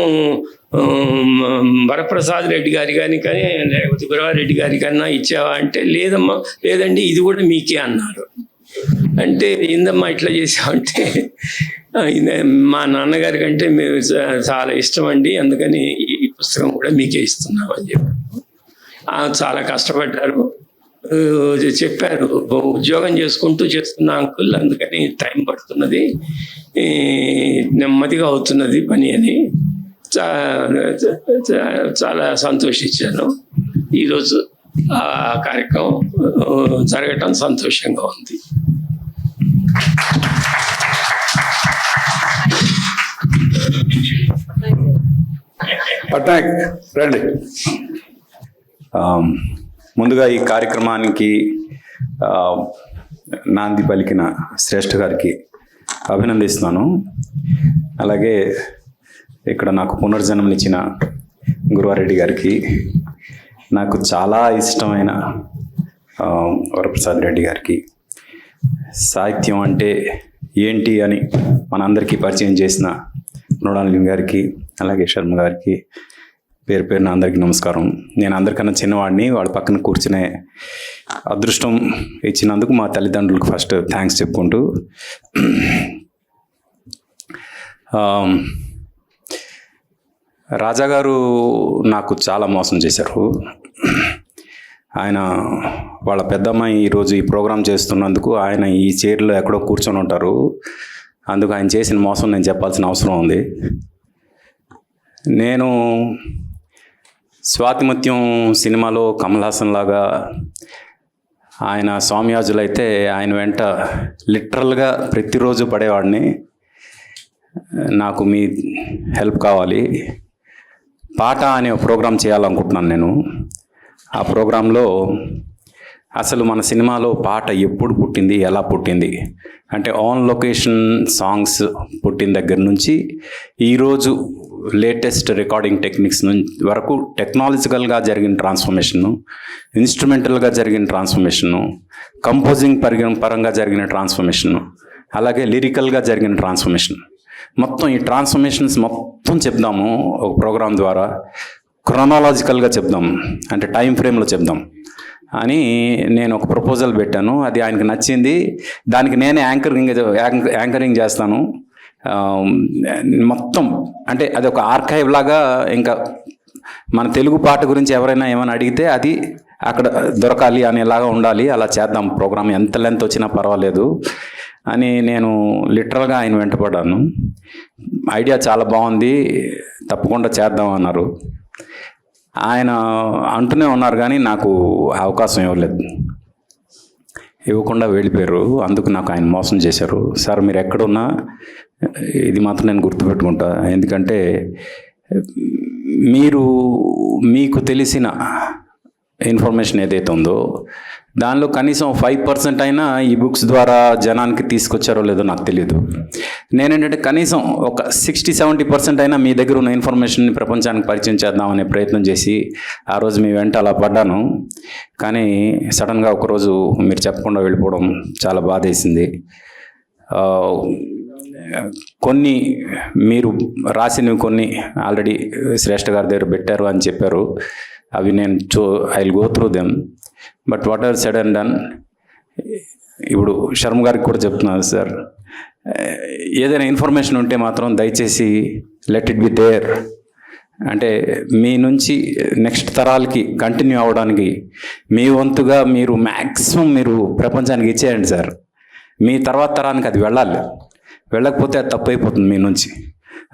వరప్రసాద్ రెడ్డి గారి కానీ లేకపోతే గురవారెడ్డి గారి కన్నా ఇచ్చావా అంటే, లేదమ్మా, లేదండి ఇది కూడా మీకే అన్నారు. అంటే ఏందమ్మా ఇట్లా చేసామంటే, మా నాన్నగారి కంటే మేము చాలా ఇష్టం అండి, అందుకని ఈ పుస్తకం కూడా మీకే ఇస్తున్నామని చెప్పి. చాలా కష్టపడ్డారు, చెప్పారు, ఉద్యోగం చేసుకుంటూ చేస్తున్నా అంకుల్, అందుకని టైం పడుతున్నది, నెమ్మదిగా అవుతున్నది పని అని చాలా సంతోషించాను. ఈరోజు ఆ కార్యక్రమం జరగటం సంతోషంగా ఉంది. పట్నాయక్ రండి. ముందుగా ఈ కార్యక్రమానికి నాంది పలికిన శ్రేష్ఠ గారికి అభినందిస్తున్నాను. అలాగే ఇక్కడ నాకు పునర్జన్మనిచ్చిన గురువారెడ్డి గారికి, నాకు చాలా ఇష్టమైన వరప్రసాద్ రెడ్డి గారికి, సాహిత్యం అంటే ఏంటి అని మనందరికీ పరిచయం చేసిన నోడాలి గారికి, అలాగే శర్మ గారికి పేరు పేరున అందరికీ నమస్కారం. నేను అందరికన్నా చిన్నవాడిని, వాళ్ళ పక్కన కూర్చునే అదృష్టం ఇచ్చినందుకు మా తల్లిదండ్రులకు ఫస్ట్ థ్యాంక్స్ చెప్పుకుంటూ, రాజాగారు నాకు చాలా మోసం చేశారు. ఆయన వాళ్ళ పెద్దమ్మాయి ఈరోజు ఈ ప్రోగ్రాం చేస్తున్నందుకు ఆయన ఈ చైర్లో ఎక్కడో కూర్చొని ఉంటారు. అందుకు ఆయన చేసిన మోసం నేను చెప్పాల్సిన అవసరం ఉంది. నేను స్వాతిముత్యం సినిమాలో కమల్ హాసన్ లాగా ఆయన స్వామియాజులైతే ఆయన వెంట లిటరల్గా ప్రతిరోజు పడేవాడిని. నాకు మీ హెల్ప్ కావాలి. పాట అనే ప్రోగ్రాం చేయాలనుకుంటున్నాను నేను. ఆ ప్రోగ్రాంలో అసలు మన సినిమాలో పాట ఎప్పుడు పుట్టింది, ఎలా పుట్టింది అంటే ఆన్ లొకేషన్ సాంగ్స్ పుట్టిన దగ్గర నుంచి ఈరోజు లేటెస్ట్ రికార్డింగ్ టెక్నిక్స్ వరకు టెక్నాలజికల్గా జరిగిన ట్రాన్స్ఫర్మేషను, ఇన్స్ట్రుమెంటల్గా జరిగిన ట్రాన్స్ఫర్మేషను, కంపోజింగ్ పరంగా జరిగిన ట్రాన్స్ఫర్మేషను, అలాగే లిరికల్గా జరిగిన ట్రాన్స్ఫర్మేషన్, మొత్తం ఈ ట్రాన్స్ఫర్మేషన్స్ మొత్తం చెప్దాము ఒక ప్రోగ్రాం ద్వారా. క్రొనాలజికల్గా చెప్దాం అంటే టైం ఫ్రేమ్లో చెప్దాం అని నేను ఒక ప్రపోజల్ పెట్టాను. అది ఆయనకు నచ్చింది. దానికి నేనే యాంకరింగ్ చేస్తాను మొత్తం. అంటే అది ఒక ఆర్కైవ్ లాగా. ఇంకా మన తెలుగు పాట గురించి ఎవరైనా ఏమైనా అడిగితే అది అక్కడ దొరకాలి అనేలాగా ఉండాలి. అలా చేద్దాం ప్రోగ్రామ్, ఎంత లెంత్ వచ్చినా పర్వాలేదు అని నేను లిటరల్గా ఆయన వెంటపడ్డాను. ఐడియా చాలా బాగుంది, తప్పకుండా చేద్దాం అన్నారు. ఆయన అంటూనే ఉన్నారు కానీ నాకు అవకాశం ఇవ్వకుండా వెళ్ళిపోయారు. అందుకు నాకు ఆయన మోసం చేశారు. సార్ మీరు ఎక్కడున్నా ఇది మాత్రం నేను గుర్తుపెట్టుకుంటా. ఎందుకంటే మీకు తెలిసిన ఇన్ఫర్మేషన్ ఏదైతే ఉందో దానిలో కనీసం 5% అయినా ఈ బుక్స్ ద్వారా జనానికి తీసుకొచ్చారో లేదో నాకు తెలియదు. నేనేంటంటే కనీసం ఒక 60-70% అయినా మీ దగ్గర ఉన్న ఇన్ఫర్మేషన్ని ప్రపంచానికి పరిచయం చేద్దామనే ప్రయత్నం చేసి ఆ రోజు మీ వెంట అలా పడ్డాను. కానీ సడన్గా ఒకరోజు మీరు చెప్పకుండా వెళ్ళిపోవడం చాలా బాధేసింది. కొన్ని మీరు రాసినవి కొన్ని ఆల్రెడీ శ్రేష్ఠ గారి దగ్గర పెట్టారు అని చెప్పారు. అవి నేను I will go through them. But what ever said and done, ఇప్పుడు శర్మ గారికి కూడా చెప్తున్నాను సార్, ఏదైనా ఇన్ఫర్మేషన్ ఉంటే మాత్రం దయచేసి లెట్ ఇట్ బి దేర్. అంటే మీ నుంచి నెక్స్ట్ తరాలకి కంటిన్యూ అవ్వడానికి మీ వంతుగా మీరు మ్యాక్సిమం మీరు ప్రపంచానికి ఇచ్చేయండి సార్. మీ తర్వాత తరానికి అది వెళ్ళాలి. వెళ్ళకపోతే అది తప్పు అయిపోతుంది మీ నుంచి.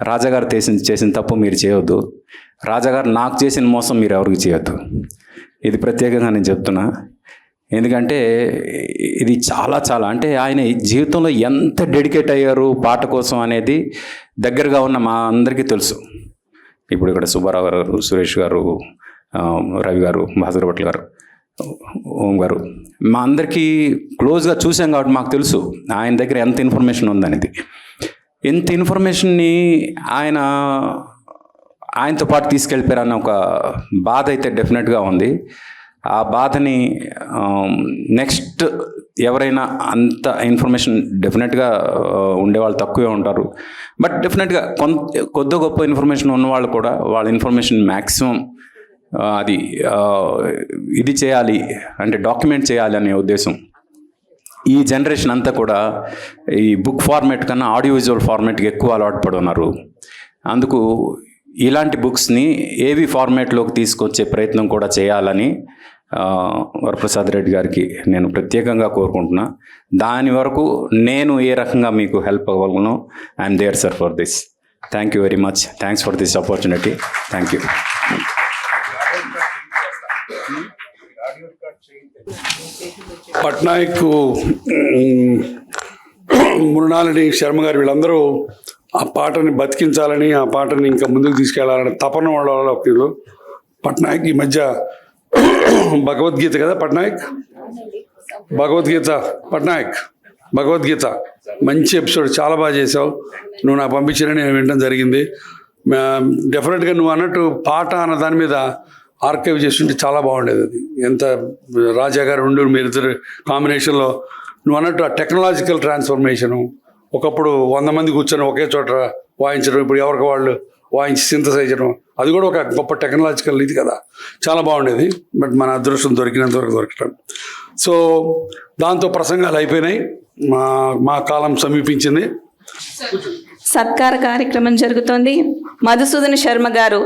రాజాగారు చేసిన తప్పు మీరు చేయవద్దు. రాజాగారు నాకు చేసిన మోసం మీరు ఎవరికి చేయొద్దు. ఇది ప్రత్యేకంగా నేను చెప్తున్నా. ఎందుకంటే ఇది చాలా అంటే ఆయన జీవితంలో ఎంత డెడికేట్ అయ్యారు పాట కోసం అనేది దగ్గరగా ఉన్న మా అందరికీ తెలుసు. ఇప్పుడు ఇక్కడ సుబ్బారావు గారు, సురేష్ గారు, రవి గారు, భాస్కర్ భట్ల గారు, ఓం గారు, మా అందరికీ క్లోజ్గా చూసాం కాబట్టి మాకు తెలుసు ఆయన దగ్గర ఎంత ఇన్ఫర్మేషన్ ఉందనేది. ఎంత ఇన్ఫర్మేషన్ని ఆయనతో పాటు తీసుకెళ్ళిపోయారన్న ఒక బాధ అయితే డెఫినెట్గా ఉంది. ఆ బాధని నెక్స్ట్ ఎవరైనా అంత ఇన్ఫర్మేషన్ డెఫినెట్గా ఉండేవాళ్ళు తక్కువే ఉంటారు. బట్ డెఫినెట్గా కొద్ది గొప్ప ఇన్ఫర్మేషన్ ఉన్నవాళ్ళు కూడా వాళ్ళ ఇన్ఫర్మేషన్ మ్యాక్సిమం అది ఇది చేయాలి అంటే డాక్యుమెంట్ చేయాలి అనే ఉద్దేశం. ఈ జనరేషన్ అంతా కూడా ఈ బుక్ ఫార్మేట్ కన్నా ఆడియో విజువల్ ఫార్మేట్కి ఎక్కువ అలవాటు పడి ఉన్నారు. అందుకు ఇలాంటి బుక్స్ని ఏవి ఫార్మేట్లోకి తీసుకొచ్చే ప్రయత్నం కూడా చేయాలని వరప్రసాద్ రెడ్డి గారికి నేను ప్రత్యేకంగా కోరుకుంటున్నా. దాని వరకు నేను ఏ రకంగా మీకు హెల్ప్ అవ్వగలను, I'm there sir for this. Thank you very much. Thanks for this opportunity. Thank you. Patnaik, Mrinalini, Sharma గారు వీళ్ళందరూ ఆ పాటని బతికించాలని, ఆ పాటని ఇంకా ముందుకు తీసుకెళ్లాలని తపన వాళ్ళ పట్నాయక్ ఈ మధ్య భగవద్గీత కదా పట్నాయక్, భగవద్గీత మంచి ఎపిసోడ్, చాలా బాగా చేసావు. నువ్వు నాకు పంపించిన నేను వినడం జరిగింది. డెఫినెట్గా నువ్వు అన్నట్టు పాట అన్న దాని మీద ఆర్కైవ్ చేస్తుంటే చాలా బాగుండేది. అది ఎంత రాజా గారు ఉండు మీరిద్దరు కాంబినేషన్లో నువ్వు అన్నట్టు ఆ టెక్నాలజికల్ ట్రాన్స్ఫర్మేషను, ఒకప్పుడు 100 మంది కూర్చొని ఒకే చోట వాయించడం, ఇప్పుడు ఎవరికి వాళ్ళు వాయించి సింథసైజ్ చేయడం, అది కూడా ఒక గొప్ప టెక్నాలజికల్ ఇది కదా, చాలా బాగుండేది. బట్ మన అదృష్టం దొరికినంత వరకు దొరకటం. సో దాంతో ప్రసంగాలు అయిపోయినాయి, మా కాలం సమీపించింది. సత్కార కార్యక్రమం జరుగుతోంది. మధుసూదన శర్మ గారు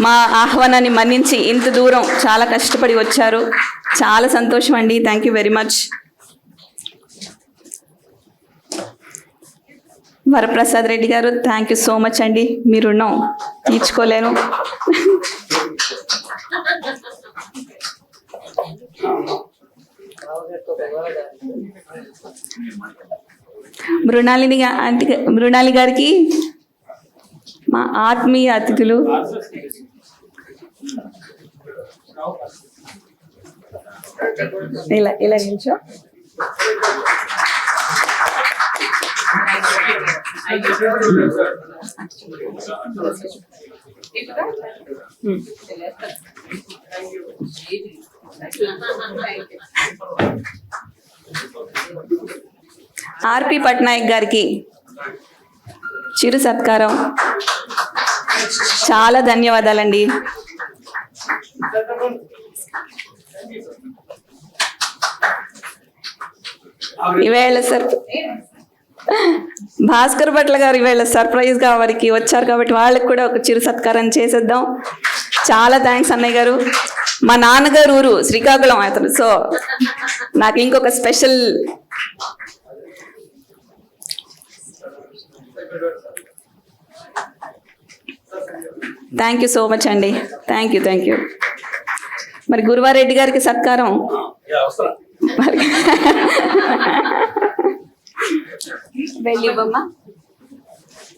మా ఆహ్వానాన్ని మన్నించి ఇంత దూరం చాలా కష్టపడి వచ్చారు. చాలా సంతోషం అండి. Thank you very much. Varaprasad Reddy గారు, థ్యాంక్ యూ సో మచ్ అండి. మీ రుణం తీర్చుకోలేను. మృణాలి గారికి మా ఆత్మీయ అతిథులు ఇలా ఇలా నిల్చో. ఆర్పి పట్నాయక్ గారికి చిరు సత్కారం. చాలా ధన్యవాదాలండి. ఈవేళ భాస్కర్ భట్ల గారు ఈవేళ సర్ప్రైజ్ గా వారికి వచ్చారు కాబట్టి వాళ్ళకి కూడా ఒక చిరు సత్కారం చేసేద్దాం. చాలా థ్యాంక్స్ అన్నయ్య గారు. మా నాన్నగారు ఊరు శ్రీకాకుళం అతను, సో నాకు ఇంకొక special thank you so much అండి. Thank you. మరి గురువారెడ్డి గారికి సత్కారం. వెళ్ళివ్వమ్మా.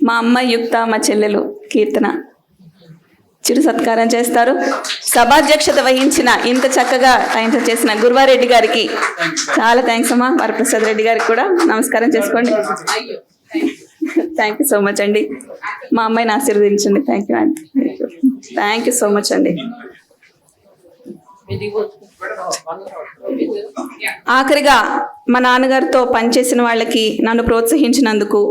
మా అమ్మ యుక్త, మా చెల్లెలు కీర్తన చిరు సత్కారం చేస్తారు. సభాధ్యక్షత వహించిన ఇంత చక్కగా ఆయన చేసిన గురువారెడ్డి గారికి చాలా థ్యాంక్స్ అమ్మా. వరప్రసాద్ రెడ్డి గారికి కూడా నమస్కారం చేసుకోండి. థ్యాంక్ యూ సో మచ్ అండి. మా అమ్మాయిని ఆశీర్వదించండి. థ్యాంక్ యూ అండి. థ్యాంక్ యూ సో మచ్ అండి. ఆఖరిగా మా నాన్నగారితో పనిచేసిన వాళ్ళకి, నన్ను ప్రోత్సహించినందుకు,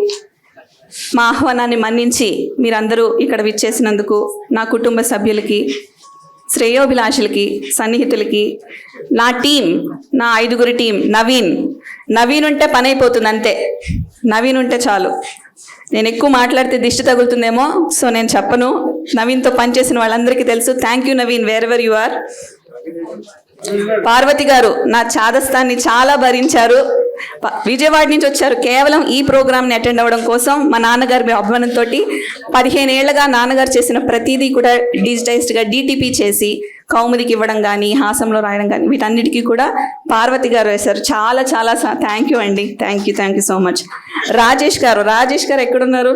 మా ఆహ్వానాన్ని మన్నించి మీరందరూ ఇక్కడ విచ్చేసినందుకు, నా కుటుంబ సభ్యులకి, శ్రేయోభిలాషులకి, సన్నిహితులకి, నా టీం, నా 5గురి టీం, నవీన్ ఉంటే పని అయిపోతుంది అంతే. నవీన్ ఉంటే చాలు. నేను ఎక్కువ మాట్లాడితే దిష్టి తగులుతుందేమో, సో నేను చెప్పను. నవీన్తో పనిచేసిన వాళ్ళందరికీ తెలుసు. Thank you Naveen, wherever you are. Parvati గారు నా చాదస్తాన్ని చాలా భరించారు. విజయవాడ నుంచి వచ్చారు కేవలం ఈ ప్రోగ్రామ్ని అటెండ్ అవ్వడం కోసం. మా నాన్నగారి అభిమానంతో 15 ఏళ్లుగా నాన్నగారు చేసిన ప్రతిదీ కూడా డిజిటైజ్డ్గా DTP చేసి కౌముదికి ఇవ్వడం కానీ, హాసంలో రాయడం కానీ, వీటన్నిటికీ కూడా పార్వతి గారు వేశారు. చాలా చాలా థ్యాంక్ యూ అండి. Thank you so much. Rajesh గారు ఎక్కడున్నారు?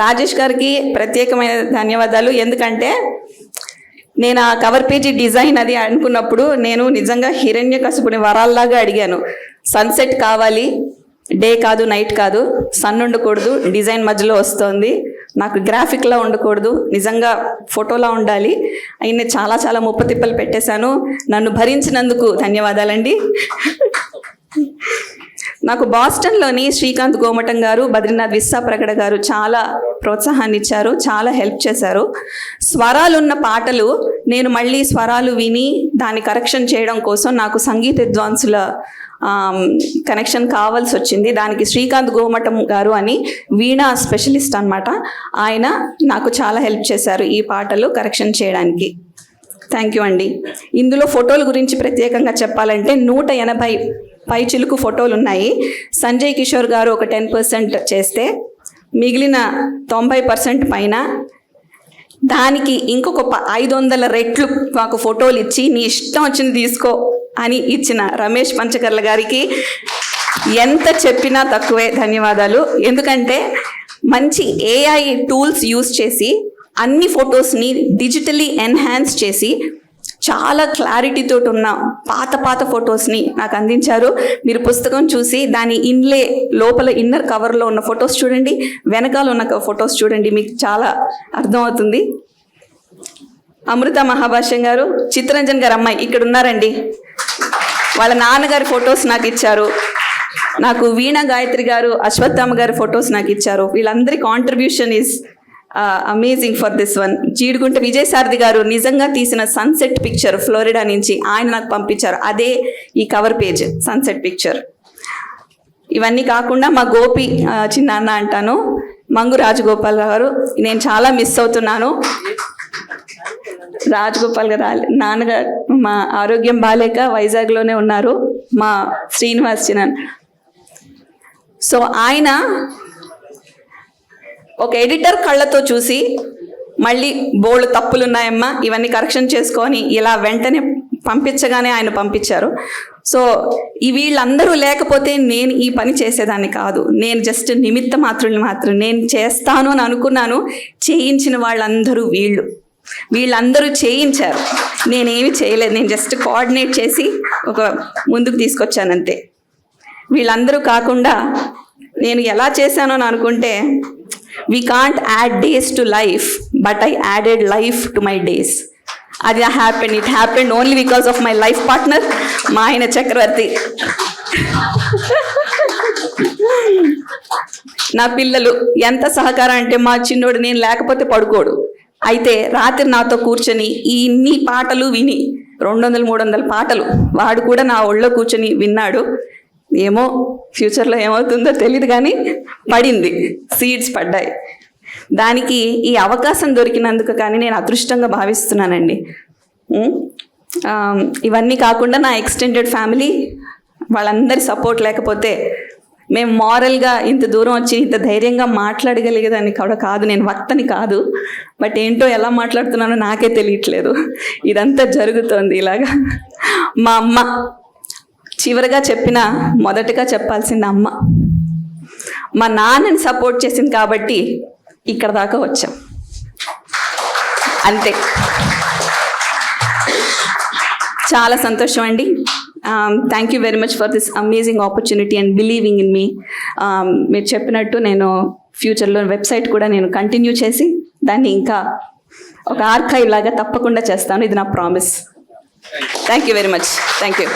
రాజేష్ గారికి ప్రత్యేకమైన ధన్యవాదాలు. ఎందుకంటే నేను ఆ కవర్ పేజీ డిజైన్ అది అనుకున్నప్పుడు నేను నిజంగా హిరణ్యకశిపుని వరాల్లాగా అడిగాను. సన్సెట్ కావాలి, డే కాదు, నైట్ కాదు, సన్ ఉండకూడదు, డిజైన్ మధ్యలో వస్తుంది, నాకు గ్రాఫిక్లా ఉండకూడదు, నిజంగా ఫోటోలా ఉండాలి. అయిన చాలా చాలా ముప్పతిప్పలు పెట్టేశాను. నన్ను భరించినందుకు ధన్యవాదాలండి. నాకు బాస్టన్లోని శ్రీకాంత్ గోమటం గారు, బద్రీనాథ్ విస్సాప్రగడ గారు చాలా ప్రోత్సాహాన్ని ఇచ్చారు, చాలా హెల్ప్ చేశారు. స్వరాలున్న పాటలు నేను మళ్ళీ స్వరాలు విని దాన్ని కరెక్షన్ చేయడం కోసం నాకు సంగీత విద్వాంసుల కనెక్షన్ కావాల్సి వచ్చింది. దానికి శ్రీకాంత్ గోమటం గారు అని వీణా స్పెషలిస్ట్ అన్నమాట, ఆయన నాకు చాలా హెల్ప్ చేశారు ఈ పాటలు కరెక్షన్ చేయడానికి. థ్యాంక్ యూ అండి. ఇందులో ఫోటోల గురించి ప్రత్యేకంగా చెప్పాలంటే 180 పైచిలుకు ఫోటోలు ఉన్నాయి. సంజయ్ కిషోర్ గారు ఒక 10% చేస్తే మిగిలిన 90% పైన దానికి ఇంకొక 500 రెట్లు మాకు ఫోటోలు ఇచ్చి నీ ఇష్టం వచ్చింది తీసుకో అని ఇచ్చిన రమేష్ పంచకర్ల గారికి ఎంత చెప్పినా తక్కువే. ధన్యవాదాలు. ఎందుకంటే మంచి AI టూల్స్ యూస్ చేసి అన్ని ఫొటోస్ని డిజిటలీ ఎన్హాన్స్ చేసి చాలా క్లారిటీతో ఉన్న పాత ఫొటోస్ని నాకు అందించారు. మీరు పుస్తకం చూసి దాని ఇన్లే లోపల ఇన్నర్ కవర్లో ఉన్న ఫొటోస్ చూడండి, వెనకాల ఉన్న ఫొటోస్ చూడండి, మీకు చాలా అర్థమవుతుంది. అమృత మహాభాష్యం గారు, చిత్తరంజన్ గారు అమ్మాయి ఇక్కడ ఉన్నారండి, వాళ్ళ నాన్నగారి ఫొటోస్ నాకు ఇచ్చారు. నాకు వీణా గాయత్రి గారు, అశ్వత్థామ గారి ఫొటోస్ నాకు ఇచ్చారు. వీళ్ళందరి contribution is amazing for this one. Jeedigunta Vijayasarathi గారు నిజంగా తీసిన సన్సెట్ పిక్చర్ ఫ్లోరిడా నుంచి ఆయన నాకు పంపించారు. అదే ఈ కవర్ పేజ్ సన్సెట్ పిక్చర్. ఇవన్నీ కాకుండా మా గోపి చిన్నాన్న అంటాను, మంగు రాజగోపాల్ గారు, నేను చాలా మిస్ అవుతున్నాను. రాజగోపాల్ గారు నాన్నగారు మా ఆరోగ్యం బాగాలేక వైజాగ్లోనే ఉన్నారు. మా శ్రీనివాస్ చిన్న, సో ఆయన ఒక ఎడిటర్ కళ్ళతో చూసి మళ్ళీ బోల్డ్ తప్పులు ఉన్నాయమ్మా, ఇవన్నీ కరెక్షన్ చేసుకొని ఇలా వెంటనే పంపించగానే ఆయన పంపించారు. సో వీళ్ళందరూ లేకపోతే నేను ఈ పని చేసేదాన్ని కాదు. నేను జస్ట్ నిమిత్త మాత్రం నేను చేస్తాను అని అనుకున్నాను. చేయించిన వాళ్ళందరూ వీళ్ళు. వీళ్ళందరూ చేయించారు, నేనేమి చేయలేదు. నేను జస్ట్ కోఆర్డినేట్ చేసి ఒక ముందుకు తీసుకొచ్చాను అంతే. వీళ్ళందరూ కాకుండా నేను ఎలా చేశానో అని అనుకుంటే, we can't add days to life, but I added life to my days. అది it happened only because of my life partner, మా ఆయన చక్రవర్తి. నా పిల్లలు ఎంత సహకారం అంటే, మా చిన్నోడు నేను లేకపోతే పడుకోడు. అయితే రాత్రి నాతో కూర్చొని ఇన్ని పాటలు విని 200-300 పాటలు వాడు కూడా నా ఒళ్ళో కూర్చొని విన్నాడు. ఏమో ఫ్యూచర్లో ఏమవుతుందో తెలియదు, కానీ పడింది, సీడ్స్ పడ్డాయి. దానికి ఈ అవకాశం దొరికినందుకు కానీ నేను అదృష్టంగా భావిస్తున్నానండి. ఇవన్నీ కాకుండా నా ఎక్స్టెండెడ్ ఫ్యామిలీ వాళ్ళందరి సపోర్ట్ లేకపోతే మేము మారల్గా ఇంత దూరం వచ్చి ఇంత ధైర్యంగా మాట్లాడగలిగేదాన్ని కూడా కాదు. నేను వక్తని కాదు, బట్ ఏంటో ఎలా మాట్లాడుతున్నానో నాకే తెలియట్లేదు. ఇదంతా జరుగుతోంది ఇలాగా. మా అమ్మ చివరిగా మొదటగా చెప్పాల్సింది అమ్మ. మా నాన్నని సపోర్ట్ చేసింది కాబట్టి ఇక్కడ దాకా వచ్చాం, అంతే. చాలా సంతోషం అండి. Thank you very much for this amazing opportunity and believing in me. మీరు చెప్పినట్టు నేను ఫ్యూచర్లో వెబ్సైట్ కూడా నేను కంటిన్యూ చేసి దాన్ని ఇంకా ఒక ఆర్కైవ్ లాగా తప్పకుండా చేస్తాను. ఇది నా promise. Thank you very much. Thank you.